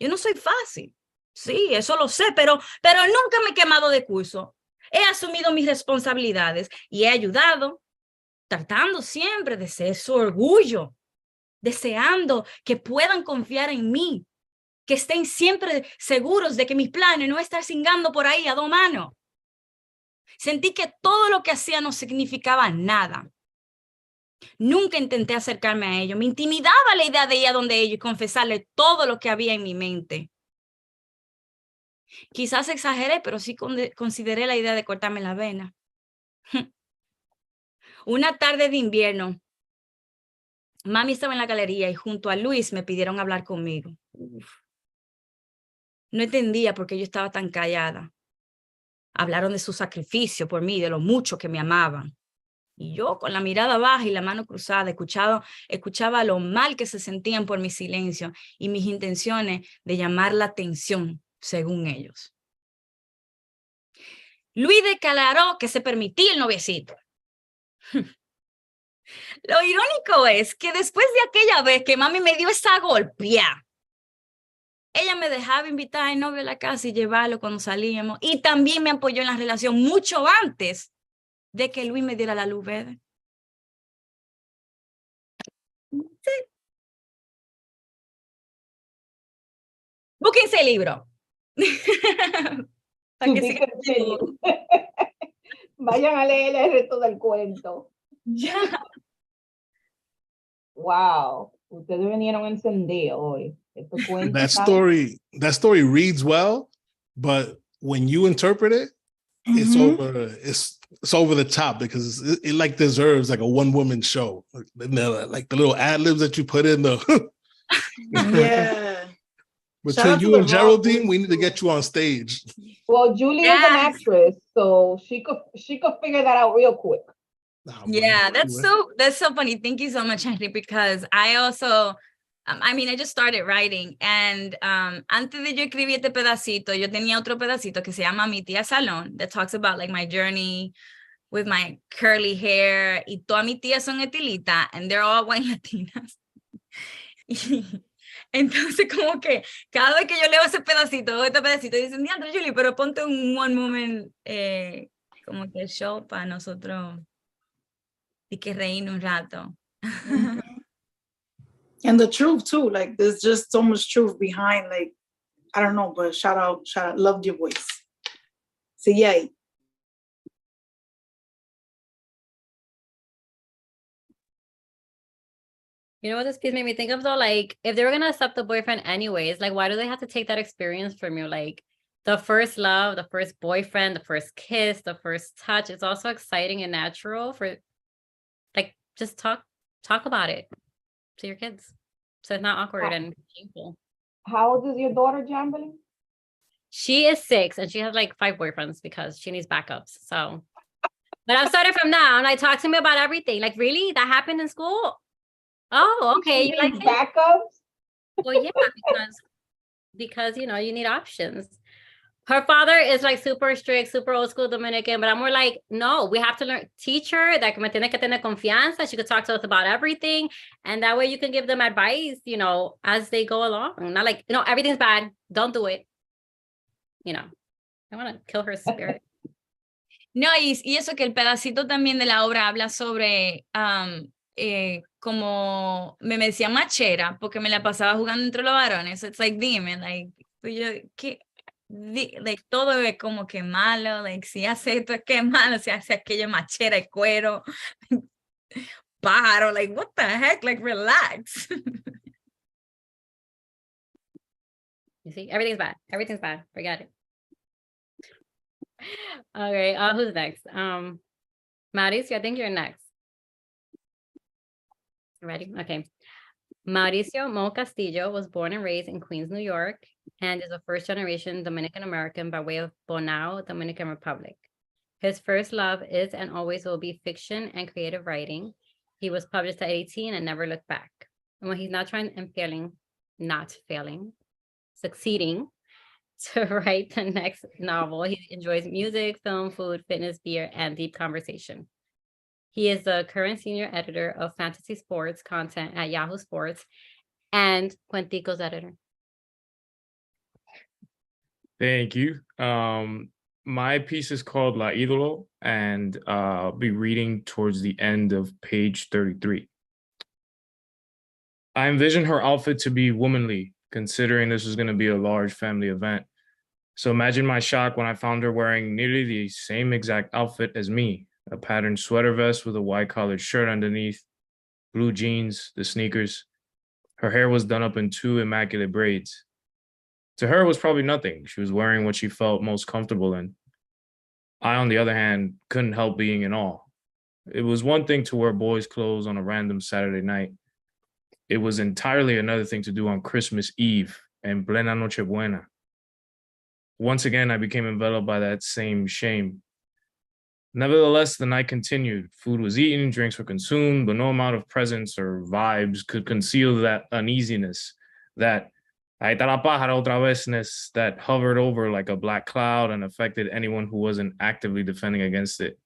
Yo no soy fácil. Sí, eso lo sé, pero nunca me he quemado de curso. He asumido mis responsabilidades y he ayudado, tratando siempre de ser su orgullo, deseando que puedan confiar en mí, que estén siempre seguros de que mis planes no están cingando por ahí a 2 manos. Sentí que todo lo que hacía no significaba nada. Nunca intenté acercarme a ellos. Me intimidaba la idea de ir a donde ellos y confesarle todo lo que había en mi mente. Quizás exageré, pero sí consideré la idea de cortarme la vena. Una tarde de invierno, mami estaba en la galería y junto a Luis me pidieron hablar conmigo. Uf. No entendía por qué yo estaba tan callada. Hablaron de su sacrificio por mí, de lo mucho que me amaban. Y yo, con la mirada baja y la mano cruzada, escuchaba lo mal que se sentían por mi silencio y mis intenciones de llamar la atención, según ellos. Luis declaró que se permitía el noviecito. Lo irónico es que después de aquella vez que mami me dio esa golpeada, ella me dejaba invitar al novio a la casa y llevarlo cuando salíamos. Y también me apoyó en la relación mucho antes de que Luis me diera la luz verde. Sí. Búsquense el libro. Para que sigan viendo. Vayan a leer el resto del cuento. Ya. Wow, ustedes vinieron encendidos hoy. Estos cuentos That story reads well, but when you interpret it, it's over the top because it like deserves like a one-woman show. Like the little ad-libs that you put in the Yeah. between you and Geraldine, we need to get you on stage. Well, Julie is an actress, so she could figure that out real quick. Yeah, that's so funny. Thank you so much, Henry, because I also, I mean, I just started writing and antes de yo escribir este pedacito, yo tenía otro pedacito que se llama Mi Tía Salón, that talks about like my journey with my curly hair, y todas mis tías son estilitas and they're all white Latinas. Entonces como que cada vez que yo leo ese pedacito, este pedacito, dicen, diantre, Julie, pero ponte un one moment como que show para nosotros y que reírnos un rato. And the truth too, like there's just so much truth behind, like, I don't know, but shout out, loved your voice. So yay. You know what this piece made me think of though? Like, if they were gonna accept the boyfriend anyways, like, why do they have to take that experience from you? Like, the first love, the first boyfriend, the first kiss, the first touch, it's also exciting and natural for, like, just talk about it to your kids. So it's not awkward and painful. How old is your daughter, Jamboree? She is 6 and she has like 5 boyfriends because she needs backups. So, but I'm starting from now. I'm like, talk to me about everything. Like, really? That happened in school? Oh, okay. You like backups? Well, yeah, because you know, you need options. Her father is like super strict, super old school Dominican, but I'm more like, no, we have to learn, teach her that me tiene que tener confianza. She could talk to us about everything. And that way you can give them advice, you know, as they go along. Not like, you know, everything's bad. Don't do it. You know, I want to kill her spirit. No, y eso que el pedacito también de la obra habla sobre como me decía machera, porque me la pasaba jugando entre los varones. So it's like, dime, like, like, todo es como que malo, like, si hace esto es que es malo, si hace aquello machera y cuero, pájaro, like, what the heck, like, relax. You see, everything's bad, forget it. Okay, who's next? Mauricio, I think you're next. Ready? Okay. Mauricio Mo Castillo was born and raised in Queens, New York, and is a first-generation Dominican-American by way of Bonao, Dominican Republic. His first love is and always will be fiction and creative writing. He was published at 18 and never looked back. And when he's not succeeding to write the next novel, he enjoys music, film, food, fitness, beer, and deep conversation. He is the current senior editor of fantasy sports content at Yahoo Sports and Cuenticos editor. Thank you. My piece is called La Ídolo, and I'll be reading towards the end of page 33. I envisioned her outfit to be womanly, considering this was going to be a large family event. So imagine my shock when I found her wearing nearly the same exact outfit as me, a patterned sweater vest with a white collared shirt underneath, blue jeans, the sneakers. Her hair was done up in 2 immaculate braids. To her, it was probably nothing. She was wearing what she felt most comfortable in. I, on the other hand, couldn't help being in awe. It was one thing to wear boys' clothes on a random Saturday night. It was entirely another thing to do on Christmas Eve and plena Nochebuena. Once again, I became enveloped by that same shame. Nevertheless, the night continued. Food was eaten, drinks were consumed, but no amount of presents or vibes could conceal that uneasiness, that ahí está la pájara otra vez-ness that hovered over like a black cloud and affected anyone who wasn't actively defending against it.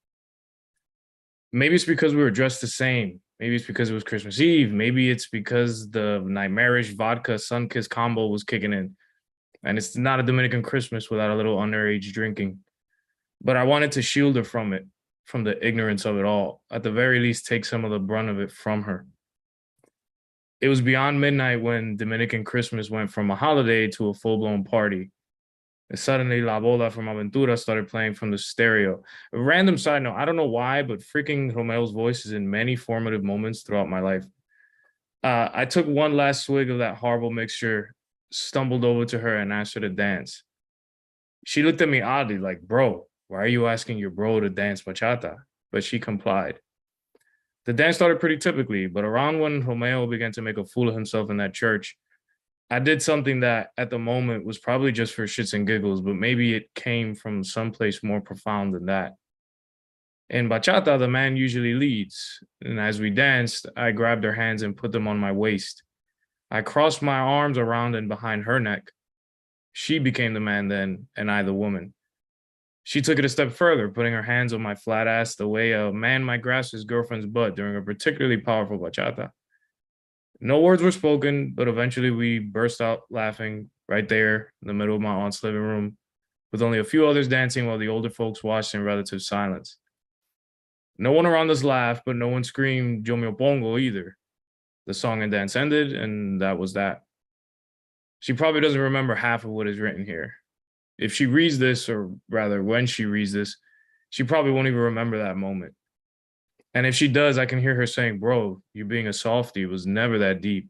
Maybe it's because we were dressed the same. Maybe it's because it was Christmas Eve. Maybe it's because the nightmarish vodka sun-kissed combo was kicking in. And it's not a Dominican Christmas without a little underage drinking. But I wanted to shield her from it, from the ignorance of it all. At the very least, take some of the brunt of it from her. It was beyond midnight when Dominican Christmas went from a holiday to a full-blown party. And suddenly, La Boda from Aventura started playing from the stereo. A random side note, I don't know why, but freaking Romeo's voice is in many formative moments throughout my life. I took one last swig of that horrible mixture, stumbled over to her and asked her to dance. She looked at me oddly like, bro, why are you asking your bro to dance bachata? But she complied. The dance started pretty typically, but around when Romeo began to make a fool of himself in that church, I did something that at the moment was probably just for shits and giggles, but maybe it came from someplace more profound than that. In bachata, the man usually leads, and as we danced, I grabbed her hands and put them on my waist. I crossed my arms around and behind her neck. She became the man then, and I the woman. She took it a step further, putting her hands on my flat ass the way a man might grasp his girlfriend's butt during a particularly powerful bachata. No words were spoken, but eventually we burst out laughing right there in the middle of my aunt's living room, with only a few others dancing while the older folks watched in relative silence. No one around us laughed, but no one screamed "Yo me opongo" either. The song and dance ended, and that was that. She probably doesn't remember half of what is written here. If she reads this, or rather when she reads this, she probably won't even remember that moment. And if she does, I can hear her saying, bro, you being a softie, it was never that deep,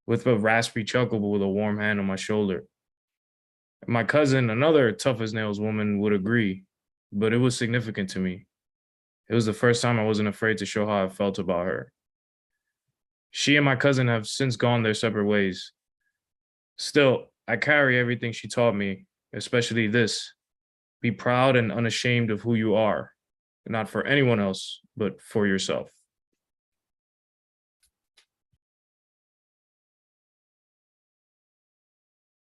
with a raspy chuckle, but with a warm hand on my shoulder. My cousin, another tough as nails woman, would agree, but it was significant to me. It was the first time I wasn't afraid to show how I felt about her. She and my cousin have since gone their separate ways. Still, I carry everything she taught me, especially this: be proud and unashamed of who you are, not for anyone else, but for yourself.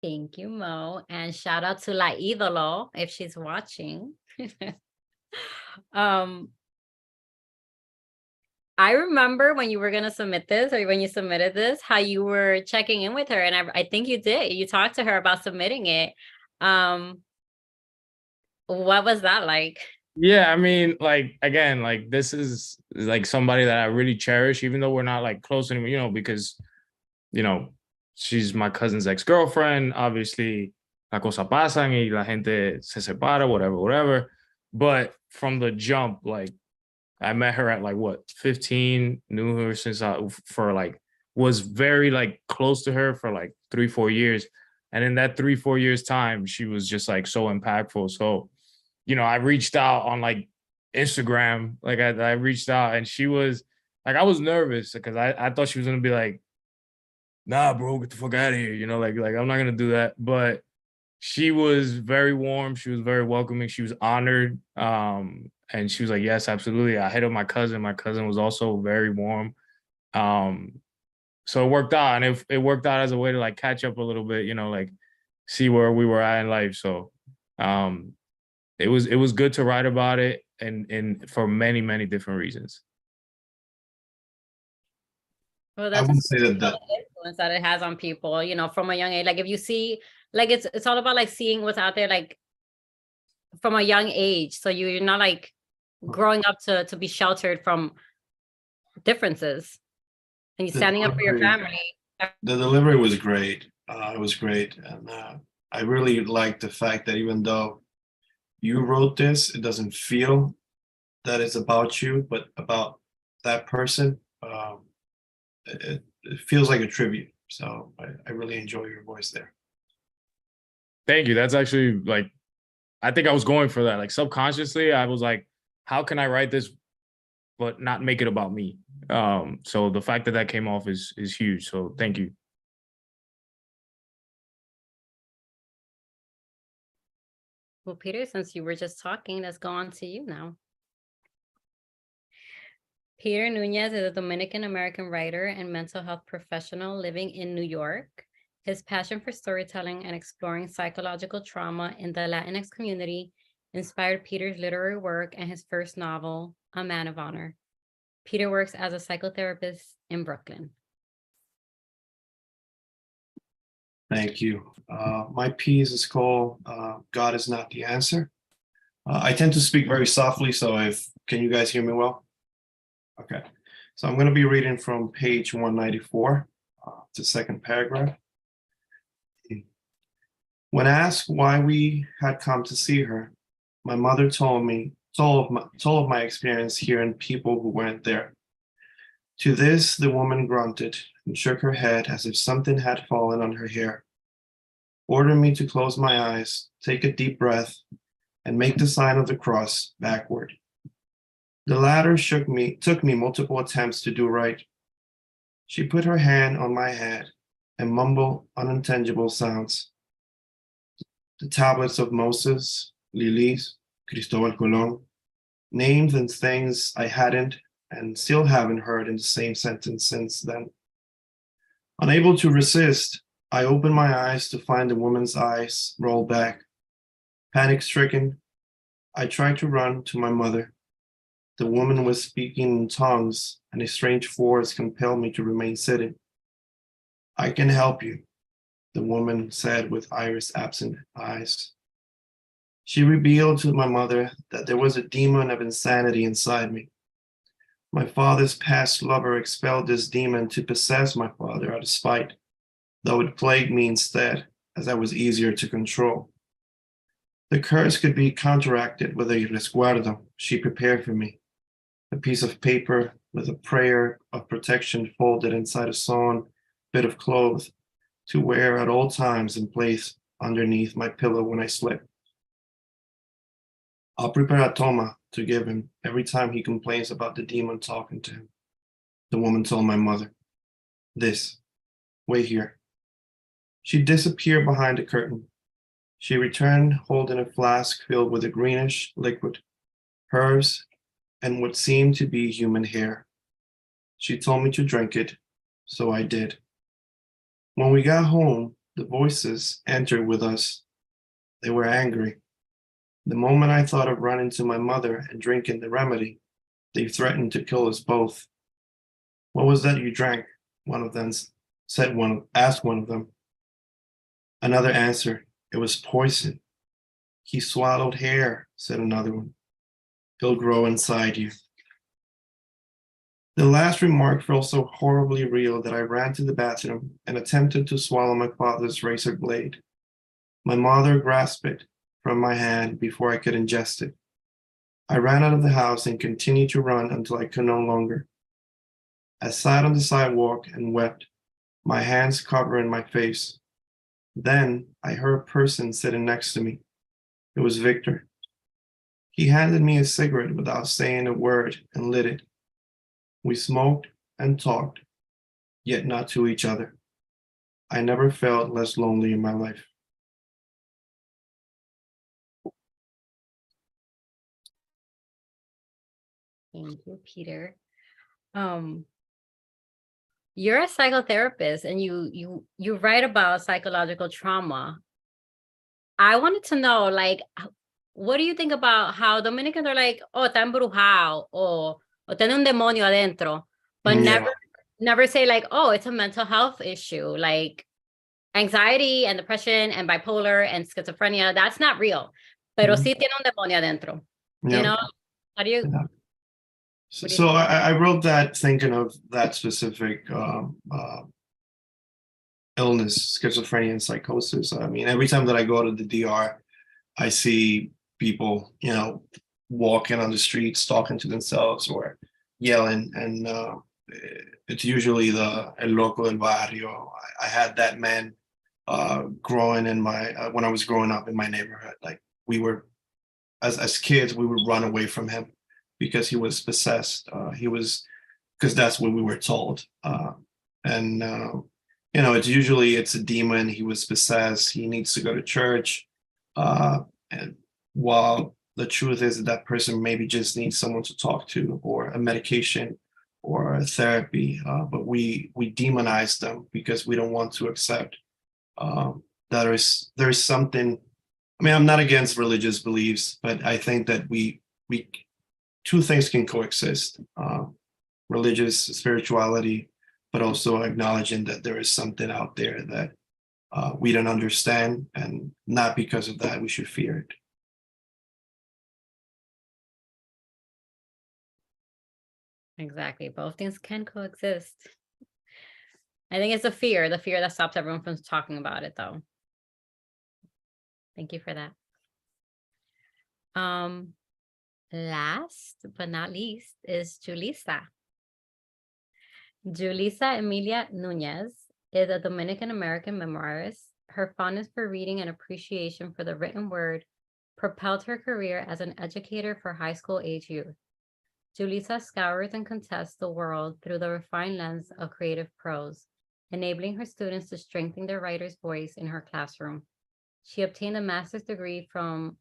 Thank you, Mo. And shout out to La Idolo if she's watching. I remember when you were going to submit this, or when you submitted this, how you were checking in with her. And I think you did. You talked to her about submitting it. What was that like? Yeah, I mean, like, again, like, this is like somebody that I really cherish, even though we're not like close anymore, you know, because, you know, she's my cousin's ex-girlfriend. Obviously, la cosa pasan y la gente se separa, whatever. But from the jump, like, I met her at like what, 15, knew her since was very like close to her for like 3-4 years. And in that 3-4 years time, she was just like so impactful. So, you know, I reached out on like Instagram, like I reached out, and she was like, I was nervous because I thought she was going to be like, nah, bro, get the fuck out of here. You know, like I'm not going to do that. But she was very warm. She was very welcoming. She was honored. And she was like, yes, absolutely. I hit up my cousin. My cousin was also very warm. So it worked out, and it worked out as a way to like catch up a little bit, you know, like see where we were at in life. So it was good to write about it, and for many, many different reasons. Well, I that's would say that the influence that it has on people, you know, from a young age. Like if you see, like it's all about like seeing what's out there, like from a young age. So you're not like growing up to be sheltered from differences, and you're standing up for your family. the delivery was great. It was great, and I really liked the fact that even though you wrote this, it doesn't feel that it's about you, but about that person. It feels like a tribute. So I really enjoy your voice there. Thank you. That's actually like, I think I was going for that. Like subconsciously, I was like, how can I write this, but not make it about me? So the fact that that came off is huge. So thank you. Well, Peter, since you were just talking, let's go on to you now. Peter Nuñez is a Dominican-American writer and mental health professional living in New York. His passion for storytelling and exploring psychological trauma in the Latinx community inspired Peter's literary work and his first novel, A Man of Honor. Peter works as a psychotherapist in Brooklyn. Thank you. My piece is called God is Not the Answer. I tend to speak very softly, so can you guys hear me well? Okay, so I'm going to be reading from page 194, the second paragraph. When asked why we had come to see her, my mother told of my experience hearing people who weren't there. To this, the woman grunted and shook her head as if something had fallen on her hair, ordered me to close my eyes, take a deep breath, and make the sign of the cross backward. The latter took me multiple attempts to do right. She put her hand on my head and mumbled unintelligible sounds. The tablets of Moses, Lilis, Cristobal Colón, names and things I hadn't and still haven't heard in the same sentence since then. Unable to resist, I opened my eyes to find the woman's eyes rolled back. Panic-stricken, I tried to run to my mother. The woman was speaking in tongues, and a strange force compelled me to remain sitting. I can help you, the woman said with iris-absent eyes. She revealed to my mother that there was a demon of insanity inside me. My father's past lover expelled this demon to possess my father out of spite, though it plagued me instead, as I was easier to control. The curse could be counteracted with a resguardo she prepared for me, a piece of paper with a prayer of protection folded inside a sewn bit of cloth to wear at all times and place underneath my pillow when I slept. I'll prepare a toma to give him every time he complains about the demon talking to him, the woman told my mother. This, wait here. She disappeared behind the curtain. She returned holding a flask filled with a greenish liquid, hers, and what seemed to be human hair. She told me to drink it, so I did. When we got home, the voices entered with us. They were angry. The moment I thought of running to my mother and drinking the remedy, they threatened to kill us both. What was that you drank? One of them asked one of them. Another answered, it was poison. He swallowed hair, said another one. He'll grow inside you. The last remark felt so horribly real that I ran to the bathroom and attempted to swallow my father's razor blade. My mother grasped it from my hand before I could ingest it. I ran out of the house and continued to run until I could no longer. I sat on the sidewalk and wept, my hands covering my face. Then I heard a person sitting next to me. It was Victor. He handed me a cigarette without saying a word and lit it. We smoked and talked, yet not to each other. I never felt less lonely in my life. Thank you, Peter. You're a psychotherapist and you write about psychological trauma. I wanted to know, like, what do you think about how Dominicans are like, oh, está embrujado, o tiene un demonio adentro, but never say like, oh, it's a mental health issue, like anxiety and depression and bipolar and schizophrenia, that's not real. Pero sí tiene un demonio adentro. You know, how do you... So I wrote that thinking of that specific illness, schizophrenia and psychosis. I mean, every time that I go to the DR, I see people, you know, walking on the streets, talking to themselves or yelling. And it's usually el loco del barrio. I had that man growing in my when I was growing up in my neighborhood. Like we were, as kids, we would run away from him because he was possessed. Because that's what we were told. And you know, it's a demon. He was possessed. He needs to go to church. And while the truth is that person maybe just needs someone to talk to, or a medication, or a therapy, but we demonize them because we don't want to accept that there's something. I mean, I'm not against religious beliefs, but I think that we two things can coexist: religious spirituality, but also acknowledging that there is something out there that we don't understand, and not because of that we should fear it. Exactly. Both things can coexist. I think it's the fear that stops everyone from talking about it, though. Thank you for that. Last but not least is Yulissa. Yulissa Emilia Nuñez is a Dominican-American memoirist. Her fondness for reading and appreciation for the written word propelled her career as an educator for high school age youth. Yulissa scours and contests the world through the refined lens of creative prose, enabling her students to strengthen their writer's voice in her classroom. She obtained a master's degree from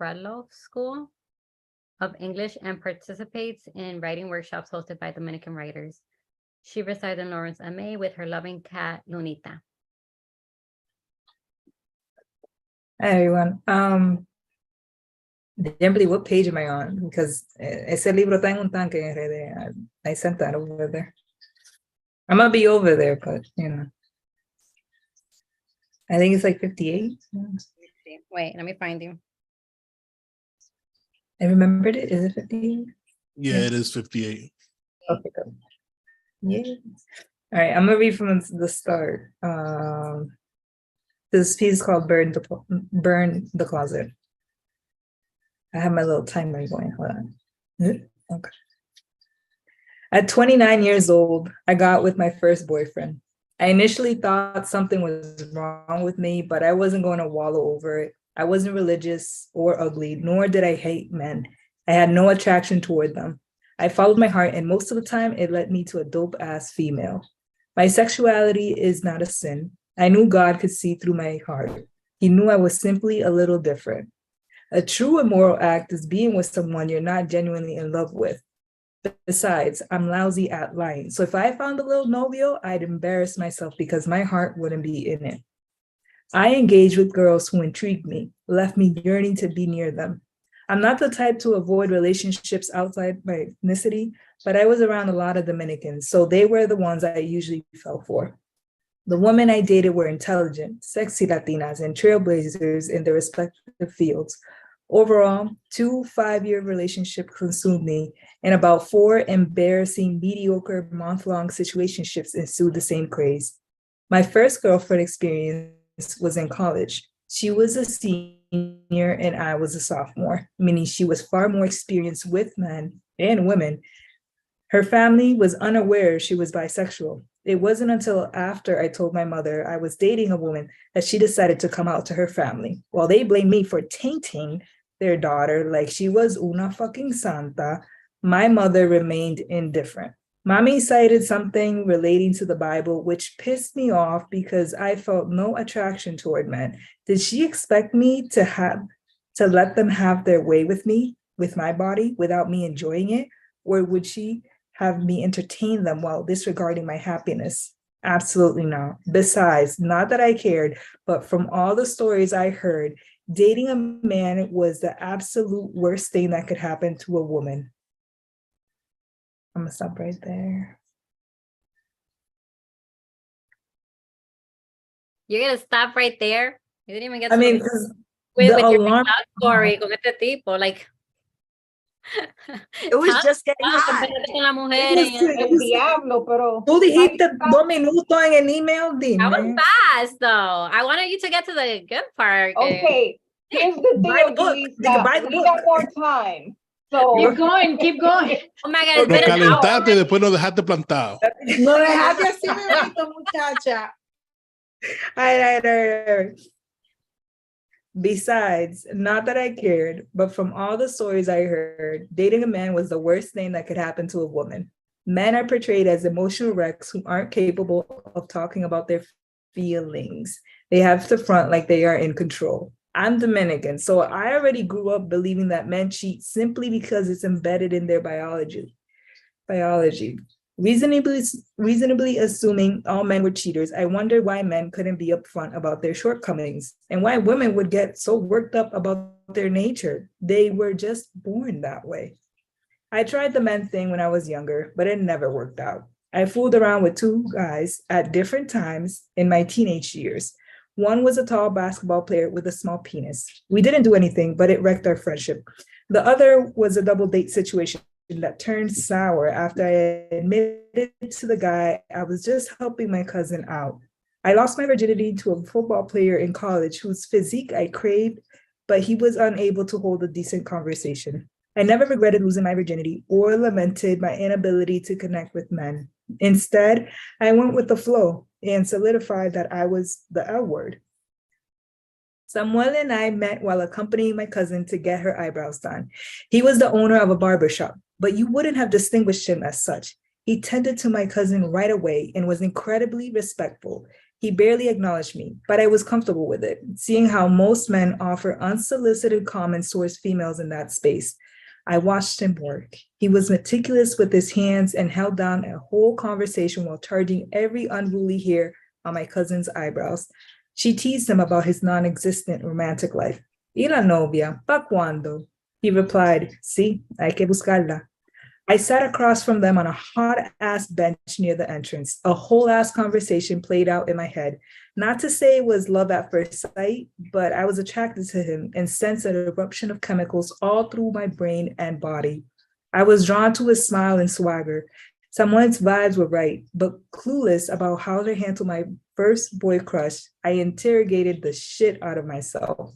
Bradloff School of English and participates in writing workshops hosted by Dominican writers. She resides in Lawrence, MA with her loving cat, Lunita. Hi, everyone. Generally, what page am I on? Because ese libro está en un tanque en RD. I sent that over there. I'm gonna be over there, but you know. I think it's like 58. Wait, let me find you. I remembered it. Is it 58? Yeah, it is 58. Okay, good. Yeah. All right, I'm gonna read from the start. This piece is called Burn the Closet. I have my little timer going. Hold on. Okay. At 29 years old, I got with my first boyfriend. I initially thought something was wrong with me, but I wasn't going to wallow over it. I wasn't religious or ugly, nor did I hate men. I had no attraction toward them. I followed my heart, and most of the time, it led me to a dope-ass female. My sexuality is not a sin. I knew God could see through my heart. He knew I was simply a little different. A true immoral act is being with someone you're not genuinely in love with. Besides, I'm lousy at lying. So if I found a little novio, I'd embarrass myself because my heart wouldn't be in it. I engaged with girls who intrigued me, left me yearning to be near them. I'm not the type to avoid relationships outside my ethnicity, but I was around a lot of Dominicans, so they were the ones I usually fell for. The women I dated were intelligent, sexy Latinas, and trailblazers in their respective fields. Overall, 2 5-year relationships consumed me, and about 4 embarrassing, mediocre, month-long situationships ensued the same craze. My first girlfriend experience was in college. She was a senior and I was a sophomore, meaning she was far more experienced with men and women. Her family was unaware she was bisexual. It wasn't until after I told my mother I was dating a woman that she decided to come out to her family. While they blamed me for tainting their daughter like she was una fucking santa, my mother remained indifferent. Mommy cited something relating to the Bible, which pissed me off because I felt no attraction toward men. Did she expect me to let them have their way with me, with my body, without me enjoying it? Or would she have me entertain them while disregarding my happiness? Absolutely not. Besides, not that I cared, but from all the stories I heard, dating a man was the absolute worst thing that could happen to a woman. I'm gonna stop right there. You're gonna stop right there? You didn't even get I to mean, with the your alarm love story con este tipo, like. It was just getting hot. Con la mujer El diablo, pero. Tú dijiste 2 minutos en el email, that was dime. fast, though. I wanted you to get to the good part. Okay, here's the Buy deal, the book. Yulissa. Buy the We book. got more time. So, Keep going, keep going. Oh my God, it's Nos been an hour. calentaste y después nos dejaste plantado. No dejaste así, bebito, muchacha. All right. Besides, not that I cared, but from all the stories I heard, dating a man was the worst thing that could happen to a woman. Men are portrayed as emotional wrecks who aren't capable of talking about their feelings. They have to front like they are in control. I'm Dominican, so I already grew up believing that men cheat simply because it's embedded in their biology. Reasonably assuming all men were cheaters, I wondered why men couldn't be upfront about their shortcomings and why women would get so worked up about their nature. They were just born that way. I tried the men thing when I was younger, but it never worked out. I fooled around with two guys at different times in my teenage years. One was a tall basketball player with a small penis. We didn't do anything, but it wrecked our friendship. The other was a double date situation that turned sour after I admitted to the guy I was just helping my cousin out. I lost my virginity to a football player in college whose physique I craved, but he was unable to hold a decent conversation. I never regretted losing my virginity or lamented my inability to connect with men. Instead, I went with the flow and solidified that I was the L word. Samuel and I met while accompanying my cousin to get her eyebrows done. He was the owner of a barbershop, but you wouldn't have distinguished him as such. He tended to my cousin right away and was incredibly respectful. He barely acknowledged me, but I was comfortable with it, seeing how most men offer unsolicited comments towards females in that space. I watched him work. He was meticulous with his hands and held down a whole conversation while charging every unruly hair on my cousin's eyebrows. She teased him about his non-existent romantic life. ¿Y la novia? ¿Pa cuándo? He replied, sí, hay que buscarla. I sat across from them on a hot-ass bench near the entrance. A whole-ass conversation played out in my head. Not to say it was love at first sight, but I was attracted to him and sensed an eruption of chemicals all through my brain and body. I was drawn to his smile and swagger. Someone's vibes were right, but clueless about how to handle my first boy crush, I interrogated the shit out of myself.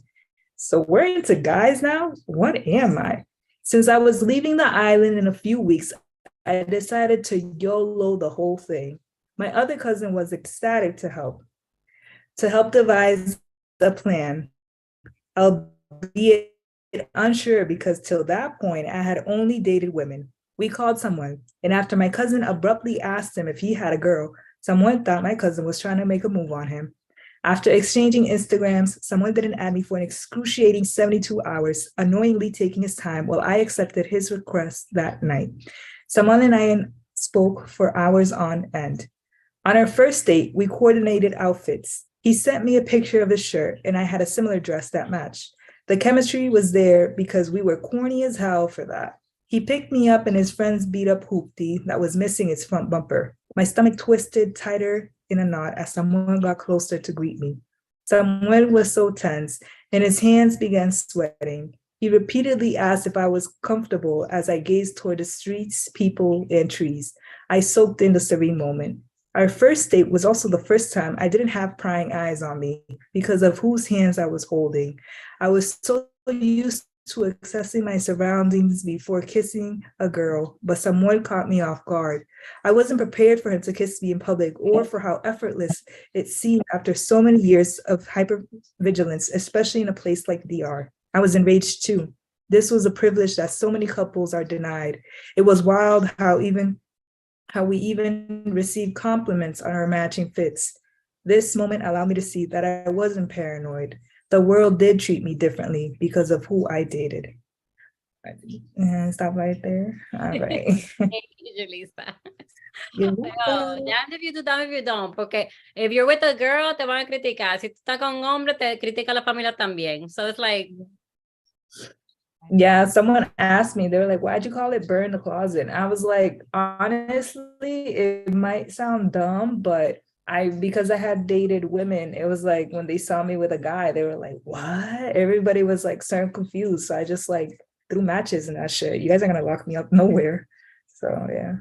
So we're into guys now? What am I? Since I was leaving the island in a few weeks, I decided to YOLO the whole thing. My other cousin was ecstatic to help devise the plan, albeit unsure because till that point, I had only dated women. We called someone, and after my cousin abruptly asked him if he had a girl, someone thought my cousin was trying to make a move on him. After exchanging Instagrams, someone didn't add me for an excruciating 72 hours, annoyingly taking his time while I accepted his request that night. Someone and I spoke for hours on end. On our first date, we coordinated outfits. He sent me a picture of his shirt, and I had a similar dress that matched. The chemistry was there because we were corny as hell for that. He picked me up in his friend's beat-up hoopty that was missing its front bumper. My stomach twisted tighter in a knot as someone got closer to greet me. Samuel was so tense, and his hands began sweating. He repeatedly asked if I was comfortable as I gazed toward the streets, people, and trees. I soaked in the serene moment. Our first date was also the first time I didn't have prying eyes on me because of whose hands I was holding. I was so used to assessing my surroundings before kissing a girl, but someone caught me off guard. I wasn't prepared for him to kiss me in public or for how effortless it seemed after so many years of hypervigilance, especially in a place like DR. I was enraged too. This was a privilege that so many couples are denied. It was wild how we even received compliments on our matching fits. This moment allowed me to see that I wasn't paranoid. The world did treat me differently because of who I dated. And stop right there. All right. Thank you, Yulissa. Pero, damn if you do, damn if you don't, porque if you're with a girl, te van a criticar. Si tú estás con un hombre, te critica la familia también. So it's like... Yeah, someone asked me, they were like, why'd you call it burn the closet? And I was like, honestly, it might sound dumb, but because I had dated women, it was like when they saw me with a guy, they were like, what? Everybody was like so confused. So I just like threw matches and that shit. You guys aren't gonna lock me up nowhere. So yeah.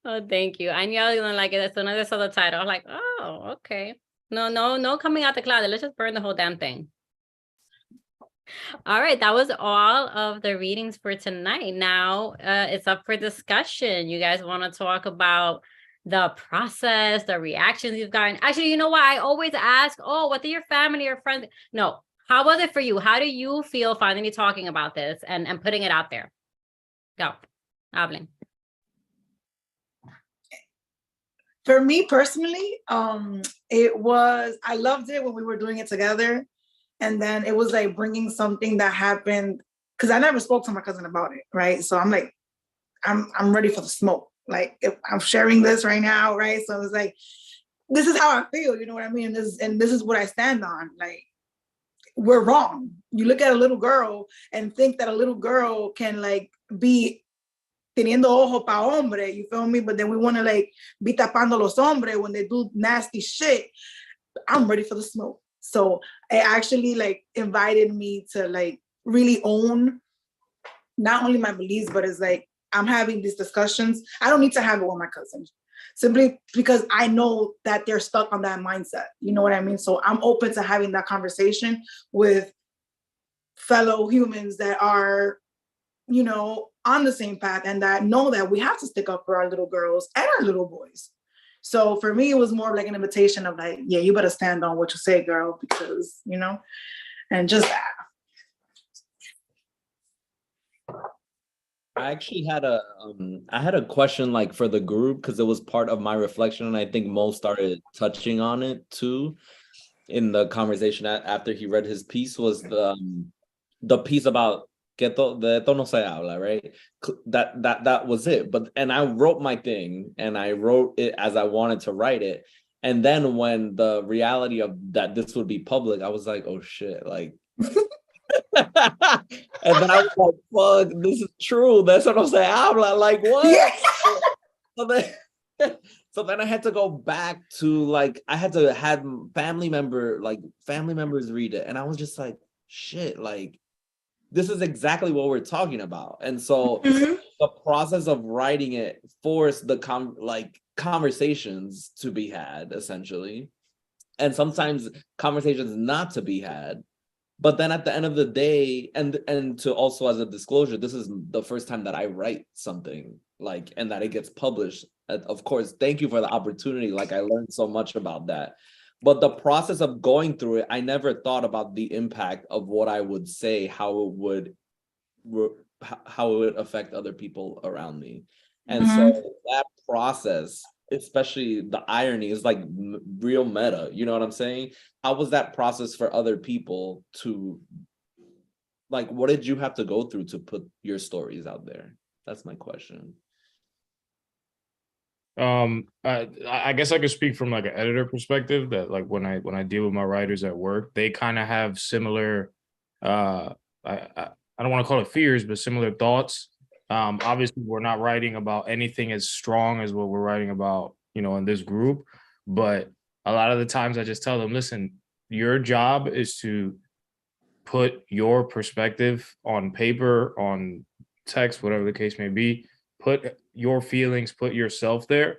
Oh, thank you. I knew I was gonna like it as soon as I saw the title. I was like, oh, okay. No coming out the closet. Let's just burn the whole damn thing. All right, that was all of the readings for tonight. Now it's up for discussion. You guys want to talk about the process, the reactions you've gotten. Actually, you know what? I always ask, oh, what did your family or friends? No, how was it for you? How do you feel finally talking about this and putting it out there? Go, hablen. For me personally, I loved it when we were doing it together. And then it was like bringing something that happened, because I never spoke to my cousin about it, right? So I'm like, I'm ready for the smoke. Like, if I'm sharing this right now, right? So it's like, this is how I feel, you know what I mean? And this is what I stand on. Like, we're wrong. You look at a little girl and think that a little girl can like be teniendo ojo pa hombre, you feel me? But then we want to like be tapando los hombres when they do nasty shit. I'm ready for the smoke. So it actually like invited me to like really own not only my beliefs, but it's like, I'm having these discussions. I don't need to have it with my cousins, simply because I know that they're stuck on that mindset. You know what I mean? So I'm open to having that conversation with fellow humans that are, you know, on the same path and that know that we have to stick up for our little girls and our little boys. So for me, it was more like an invitation of like, yeah, you better stand on what you say, girl, because, you know, and just that. I actually had a question like for the group, because it was part of my reflection, and I think Mo started touching on it too in the conversation after he read his piece, was the piece about que de esto no se habla, right? That was it. And I wrote my thing and I wrote it as I wanted to write it. And then when the reality of that this would be public, I was like, oh shit, like and then I was like, fuck, this is true. That's what I'm saying. Habla, like what? Yeah. So then I had to go back to like, I had to have family members read it. And I was just like, shit, like this is exactly what we're talking about. And so the process of writing it forced the conversations to be had, essentially. And sometimes conversations not to be had. But then at the end of the day, and to also as a disclosure, this is the first time that I write something like, and that it gets published. Of course, thank you for the opportunity. Like I learned so much about that. But the process of going through it, I never thought about the impact of what I would say, how it would affect other people around me. And so that process, especially the irony, is like real meta, you know what I'm saying? How was that process for other people to, like, what did you have to go through to put your stories out there? That's my question. I guess I could speak from like an editor perspective, that like when I deal with my writers at work, they kind of have similar I don't want to call it fears, but similar thoughts. Obviously we're not writing about anything as strong as what we're writing about, you know, in this group, but a lot of the times I just tell them, listen, your job is to put your perspective on paper, on text, whatever the case may be, put your feelings, put yourself there.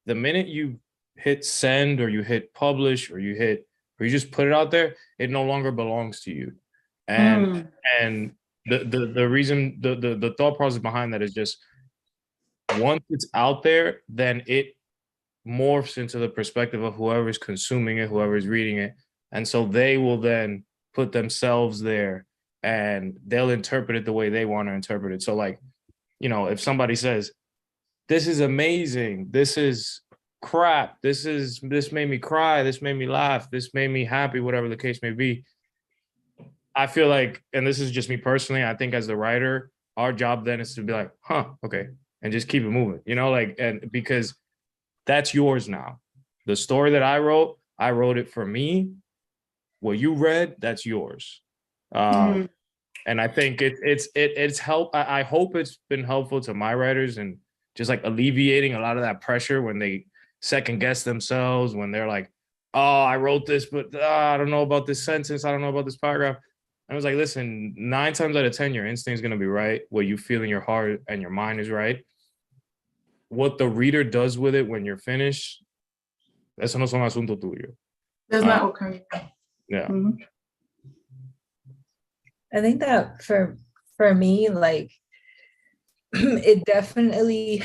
The minute you hit send or you hit publish or you just put it out there, it no longer belongs to you. And the reason, the thought process behind that is just, once it's out there, then it morphs into the perspective of whoever's consuming it, whoever's reading it. And so they will then put themselves there and they'll interpret it the way they want to interpret it. So like, you know, if somebody says, this is amazing, this is crap, this made me cry, this made me laugh, this made me happy, whatever the case may be, I feel like, and this is just me personally, I think as the writer, our job then is to be like, huh, okay, and just keep it moving, you know, like, and because that's yours now. The story that I wrote it for me. What you read, that's yours. And I think it's helped. I hope it's been helpful to my writers and just like alleviating a lot of that pressure when they second guess themselves, when they're like, oh, I wrote this, but I don't know about this sentence. I don't know about this paragraph. I was like, listen, 9 times out of 10, your instinct is going to be right. What you feel in your heart and your mind is right. What the reader does with it when you're finished, eso no son asunto tuyo. That's not okay. Yeah. I think that for me, like it definitely,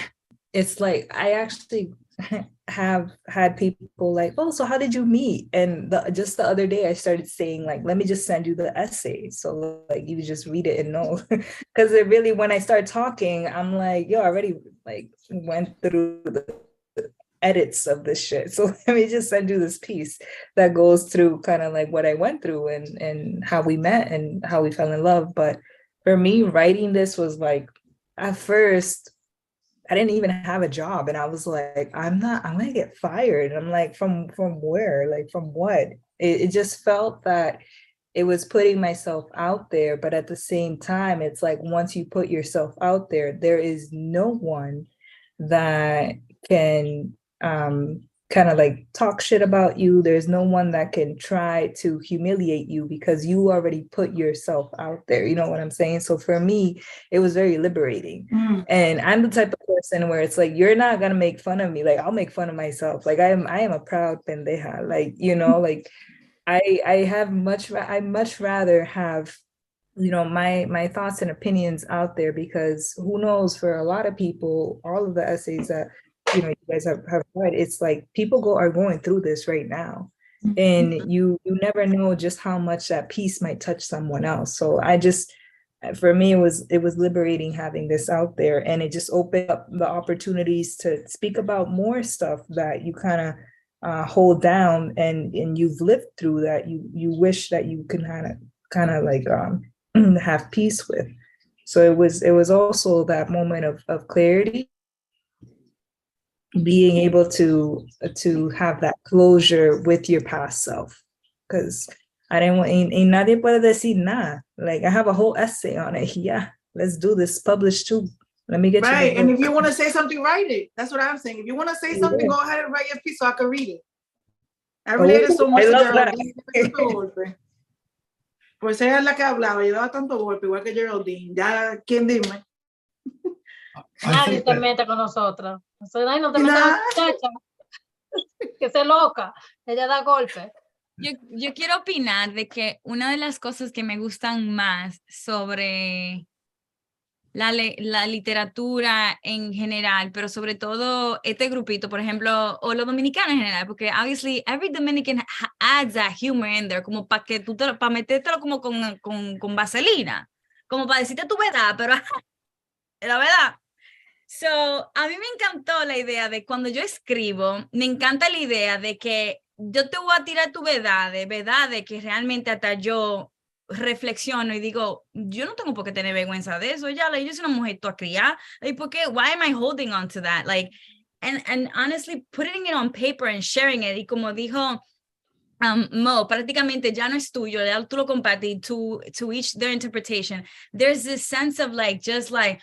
it's like I actually have had people like, oh, so how did you meet? And just the other day I started saying like, let me just send you the essay. So like you just read it and know. Because it really, when I start talking, I'm like, yo, I already like went through the edits of this shit. So let me just send you this piece that goes through kind of like what I went through and how we met and how we fell in love. But for me, writing this was like, at first, I didn't even have a job. And I was like, I'm gonna get fired. And I'm like, from where? Like, from what? It just felt that it was putting myself out there. But at the same time, it's like, once you put yourself out there is no one that can kind of like talk shit about you. There's no one that can try to humiliate you because you already put yourself out there. You know what I'm saying? So for me, it was very liberating. And I'm the type of person where it's like, you're not gonna make fun of me. Like, I'll make fun of myself. Like, I am a proud pendeja. Like, you know, like I much rather have, you know, my thoughts and opinions out there, because who knows, for a lot of people, all of the essays that, you know, you guys have read, it's like people are going through this right now. And you never know just how much that piece might touch someone else. So for me, it was liberating having this out there, and it just opened up the opportunities to speak about more stuff that you kind of hold down and you've lived through, that you wish that you can kind of like have peace with. So it was also that moment of clarity, being able to have that closure with your past self, because I didn't want, ain't nadie puede decir nada. Like, I have a whole essay on it. Yeah, let's do this, publish too. Let me get you. Right, and if you want to say something, write it. That's what I'm saying. If you want to say something, go ahead and write your piece so I can read it. I related so much to Geraldine. Pues ella es la que hablaba y daba tanto golpe, igual que Geraldine. Ya, ¿quién dime? Nadie se mete con nosotros. No te metes con la muchacha, que se loca. Ella da golpe. Yo quiero opinar de que una de las cosas que me gustan más sobre la literatura en general, pero sobre todo este grupito, por ejemplo, o los dominicanos en general, porque obviously every Dominican adds that humor in there, como para que para metértelo como con vaselina, como para decirte tu verdad, pero la verdad. So, a mí me encantó la idea de cuando yo escribo, me encanta la idea de que yo te voy a tirar tu verdad de que realmente hasta yo reflexiono y digo, yo no tengo por qué tener vergüenza de eso, ya, like, yo soy una mujer toda criada, like, ¿por qué? Why am I holding on to that? Like, and honestly, putting it on paper and sharing it, y como dijo Mo, prácticamente ya no es tuyo, ya tú lo compartí, to each their interpretation. There's this sense of like, just like,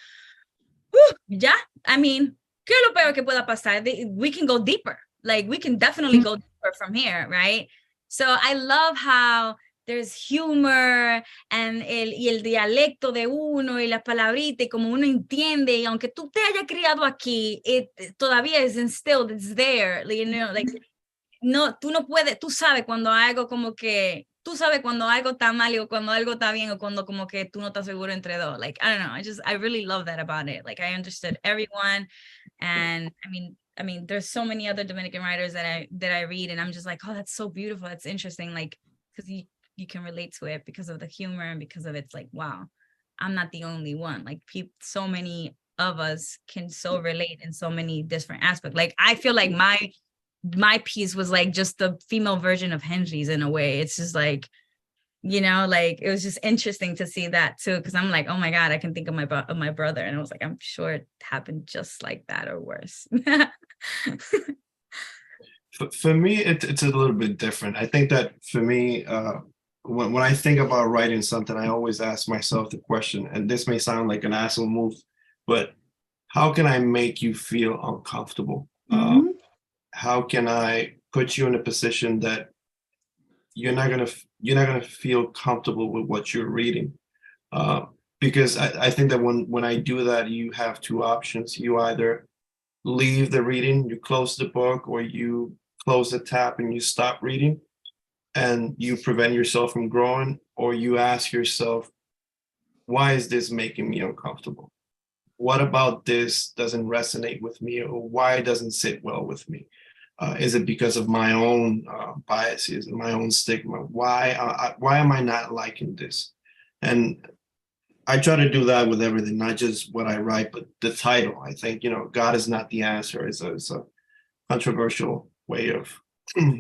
yeah, I mean, ¿qué es lo peor que pueda pasar? We can go deeper. Like, we can definitely go deeper from here, right? So I love how there's humor and el dialecto de uno y las palabritas y como uno entiende, y aunque tú te hayas criado aquí, todavía es instilled, it's there, you know, like, no, tú no puedes, tú sabes cuando algo como que, tú sabes cuando algo está mal o cuando algo está bien o cuando como que tú no estás seguro entre dos. Like, I don't know, I really love that about it. Like, I understood everyone. And I mean, there's so many other Dominican writers that I read, and I'm just like, oh, that's so beautiful. That's interesting. Like, because you can relate to it because of the humor and because of it's like, wow, I'm not the only one. Like, so many of us can so relate in so many different aspects. Like, I feel like my piece was like just the female version of Henry's in a way. It's just like, you know, like, it was just interesting to see that too, because I'm like, oh my God, I can think of my brother, and I was like, I'm sure it happened just like that or worse. For me, it's a little bit different. I think that for me, when I think about writing something, I always ask myself the question, and this may sound like an asshole move, but how can I make you feel uncomfortable? How can I put you in a position that you're not gonna feel comfortable with what you're reading? Because I think that when I do that, you have two options. You either leave the reading, you close the book, or you close the tab and you stop reading, and you prevent yourself from growing, or you ask yourself, why is this making me uncomfortable? what about this doesn't resonate with me, or why it doesn't sit well with me? Is it because of my own biases and my own stigma? Why am I not liking this? And I try to do that with everything, not just what I write, but the title. I think, God is not the answer. It's a controversial way of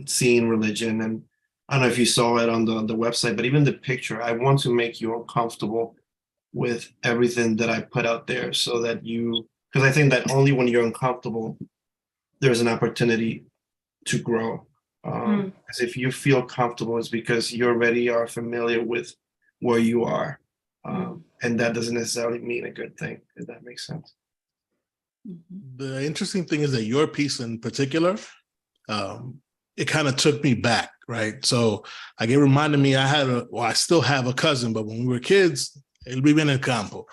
seeing religion. And I don't know if you saw it on the website, but even the picture, I want to make you uncomfortable with everything that I put out there, so that because I think that only when you're uncomfortable, there's an opportunity to grow. Because if you feel comfortable, it's because you already are familiar with where you are. And that doesn't necessarily mean a good thing, if that makes sense. The interesting thing is that your piece in particular, it kind of took me back, right? So like it reminded me, I still have a cousin, but when we were kids, él vive en el campo.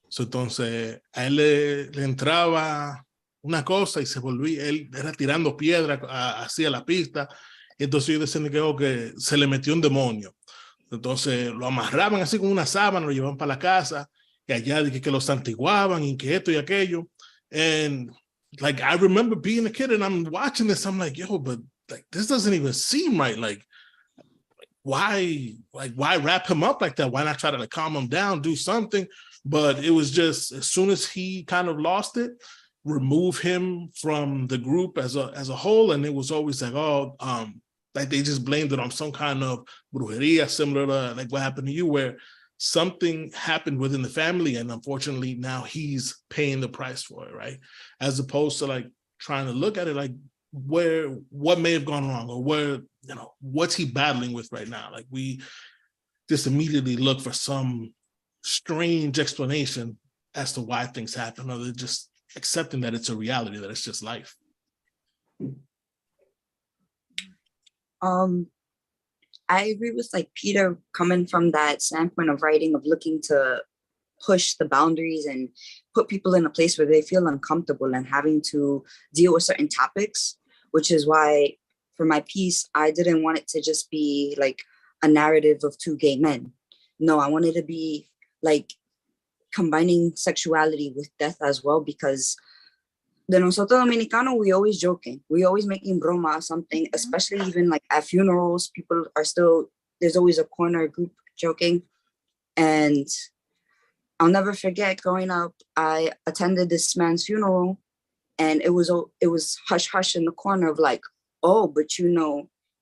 So, entonces, a él le entraba una cosa y se volvía, él era tirando piedra hacia la pista. Y entonces yo decía que se le metió un demonio. Entonces lo amarraban así con una sábana, lo llevaban para la casa, y allá dije que lo santiguaban y que esto y aquello. And like, I remember being a kid and I'm watching this, I'm like, yo, but like, this doesn't even seem right. Like, why wrap him up like that? Why not try to like calm him down, do something? But it was just, as soon as he kind of lost it, remove him from the group as a whole. And it was always like, like they just blamed it on some kind of brujeria, similar to like what happened to you, where something happened within the family, and unfortunately now he's paying the price for it, right? As opposed to like trying to look at it like what may have gone wrong, or what's he battling with right now? Like we just immediately look for some strange explanation as to why things happen, or just accepting that it's a reality, that it's just life. I agree with like Peter, coming from that standpoint of writing, of looking to push the boundaries and put people in a place where they feel uncomfortable and having to deal with certain topics, which is why for my piece, I didn't want it to just be like a narrative of two gay men. No, I wanted to be like combining sexuality with death as well, because de nosotros Dominicanos, we always joking. We always making broma or something, especially even like at funerals, people are still, there's always a corner group joking. And I'll never forget growing up, I attended this man's funeral, and it was hush hush in the corner of like, oh, but he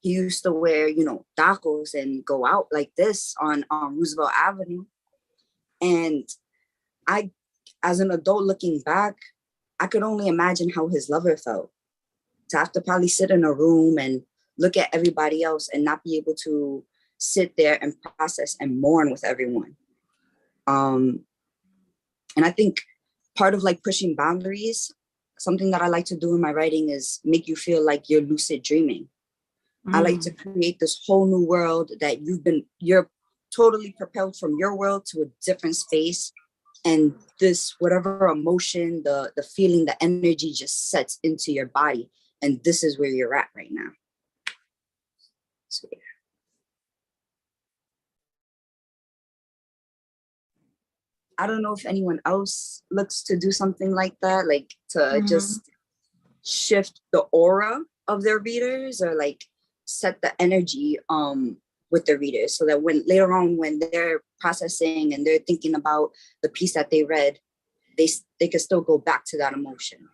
used to wear, tacos and go out like this on Roosevelt Avenue. And I, as an adult looking back, I could only imagine how his lover felt, to have to probably sit in a room and look at everybody else and not be able to sit there and process and mourn with everyone. And I think part of like pushing boundaries, something that I like to do in my writing is make you feel like you're lucid dreaming. I like to create this whole new world that you're totally propelled from your world to a different space. And this, whatever emotion, the feeling, the energy just sets into your body. And this is where you're at right now. So, yeah. I don't know if anyone else looks to do something like that, like to just shift the aura of their readers, or like set the energy with the readers, so that when later on, when they're processing and they're thinking about the piece that they read, they can still go back to that emotion.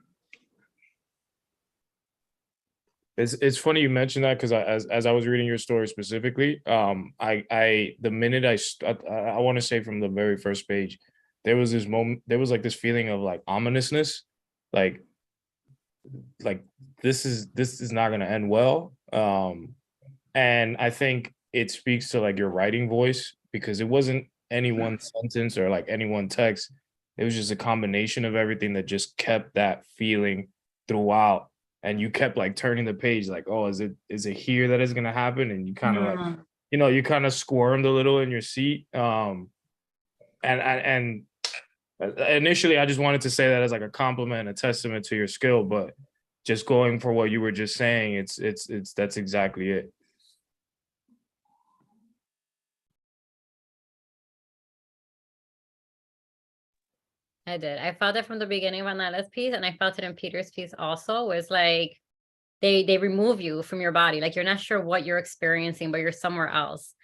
It's funny you mentioned that, because as I was reading your story specifically, the minute I want to say from the very first page, there was this moment, there was like this feeling of like ominousness, like this is not going to end well. And I think it speaks to like your writing voice, because it wasn't any one sentence or like any one text. It was just a combination of everything that just kept that feeling throughout. And you kept like turning the page, like, oh, is it here that is going to happen? And you kind of like, you kind of squirmed a little in your seat. And initially I just wanted to say that as like a compliment, a testament to your skill, but just going for what you were just saying, that's exactly it. I did. I felt it from the beginning of Anaella's piece, and I felt it in Peter's piece also. Was like they remove you from your body, like you're not sure what you're experiencing, but you're somewhere else.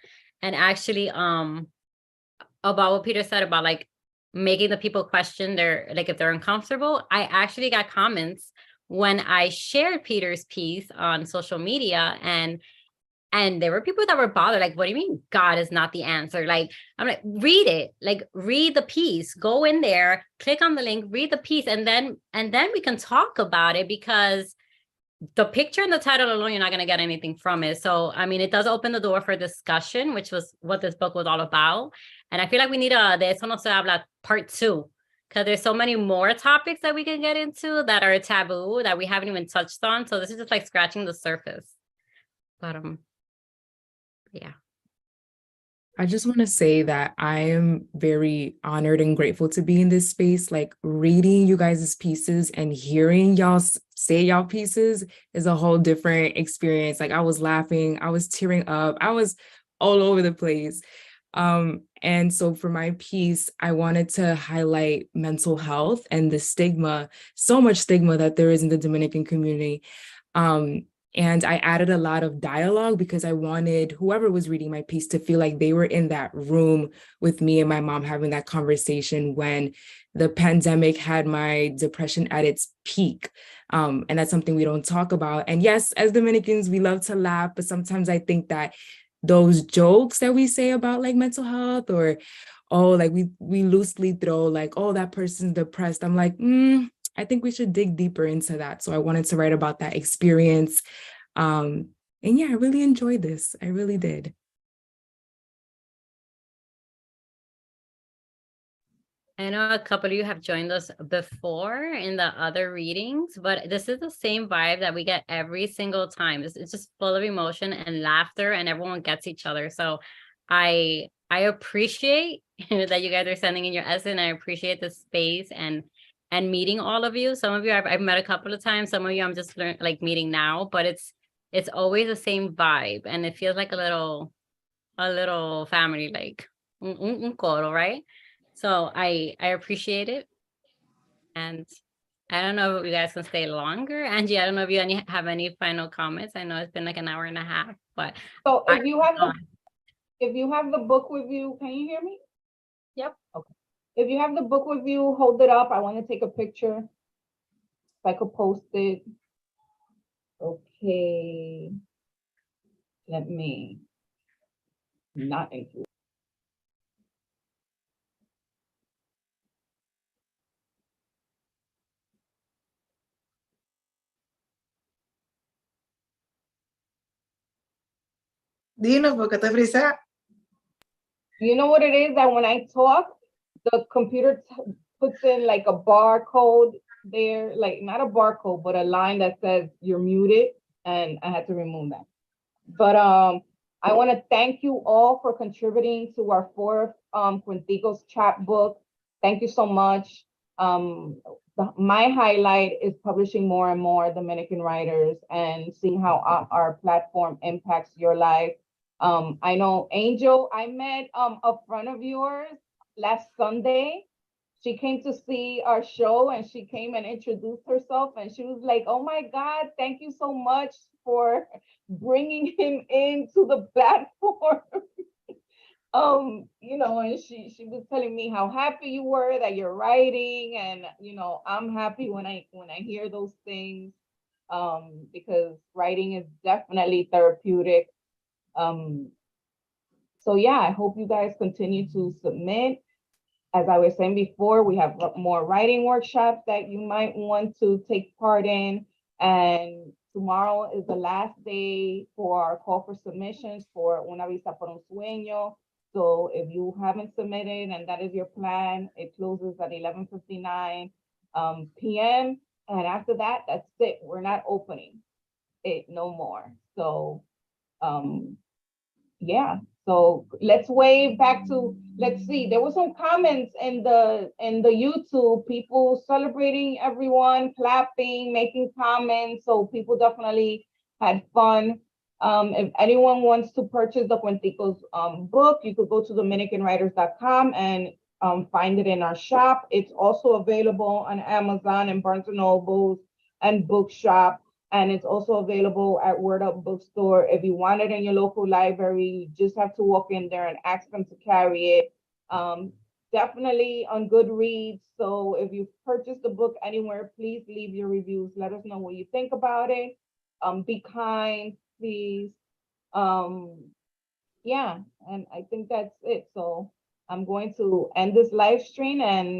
And actually, about what Peter said about like making the people question their, like if they're uncomfortable, I actually got comments when I shared Peter's piece on social media, and there were people that were bothered, like, what do you mean God is not the answer? Like, I'm like, read it, like read the piece, go in there, click on the link, read the piece, and then we can talk about it, because the picture and the title alone, you're not going to get anything from it. So, I mean, it does open the door for discussion, which was what this book was all about. And I feel like we need a De Eso No Se Habla part 2, because there's so many more topics that we can get into that are taboo that we haven't even touched on. So this is just like scratching the surface. But yeah. I just want to say that I am very honored and grateful to be in this space. Like reading you guys' pieces and hearing y'all say y'all pieces is a whole different experience. Like I was laughing, I was tearing up, I was all over the place. And so for my piece, I wanted to highlight mental health and the stigma, so much stigma that there is in the Dominican community. And I added a lot of dialogue because I wanted whoever was reading my piece to feel like they were in that room with me and my mom having that conversation when the pandemic had my depression at its peak. And that's something we don't talk about. And yes, as Dominicans, we love to laugh, but sometimes I think that those jokes that we say about like mental health, or, oh, like we loosely throw like, oh, that person's depressed. I'm like, I think we should dig deeper into that. So I wanted to write about that experience. And yeah, I really enjoyed this. I really did. I know a couple of you have joined us before in the other readings, but this is the same vibe that we get every single time. It's just full of emotion and laughter, and everyone gets each other. So I appreciate that you guys are sending in your essay, and I appreciate the space and meeting all of you. Some of you I've met a couple of times. Some of you I'm just meeting now, but it's always the same vibe, and it feels like a little family, like un coro, right? So I appreciate it, and I don't know if you guys can stay longer. Angie, I don't know if you have any final comments. I know it's been like an hour and a half, but so if you have the book with you, can you hear me? Yep. Okay. If you have the book with you, hold it up. I want to take a picture. If I could post it. Okay. Let me not include. Dino, porque te frisa. You know what it is that when I talk, the computer puts in like a barcode there, like not a barcode, but a line that says you're muted, and I had to remove that. But I want to thank you all for contributing to our 4th Cuenticos chapbook. Thank you so much. My highlight is publishing more and more Dominican writers and seeing how our platform impacts your life. I know Angel, I met a friend of yours last Sunday. She came to see our show, and she came and introduced herself, and she was like, oh my God, thank you so much for bringing him into the platform. You know, and she was telling me how happy you were that you're writing, and you know, I'm happy when I hear those things, because writing is definitely therapeutic. So yeah, I hope you guys continue to submit. As I was saying before, we have more writing workshops that you might want to take part in. And tomorrow is the last day for our call for submissions for Una Visa por un Sueño. So if you haven't submitted and that is your plan, it closes at 11:59 p.m. And after that, that's it. We're not opening it no more. So yeah. So let's wave back to, let's see, there were some comments in the YouTube, people celebrating everyone, clapping, making comments. So people definitely had fun. If anyone wants to purchase the Cuenticos book, you could go to dominicanwriters.com and find it in our shop. It's also available on Amazon and Barnes and Nobles and Bookshop. And it's also available at Word Up Bookstore. If you want it in your local library, you just have to walk in there and ask them to carry it. Definitely on Goodreads. So if you purchase the book anywhere, please leave your reviews. Let us know what you think about it. Be kind, please. Yeah, and I think that's it. So I'm going to end this live stream and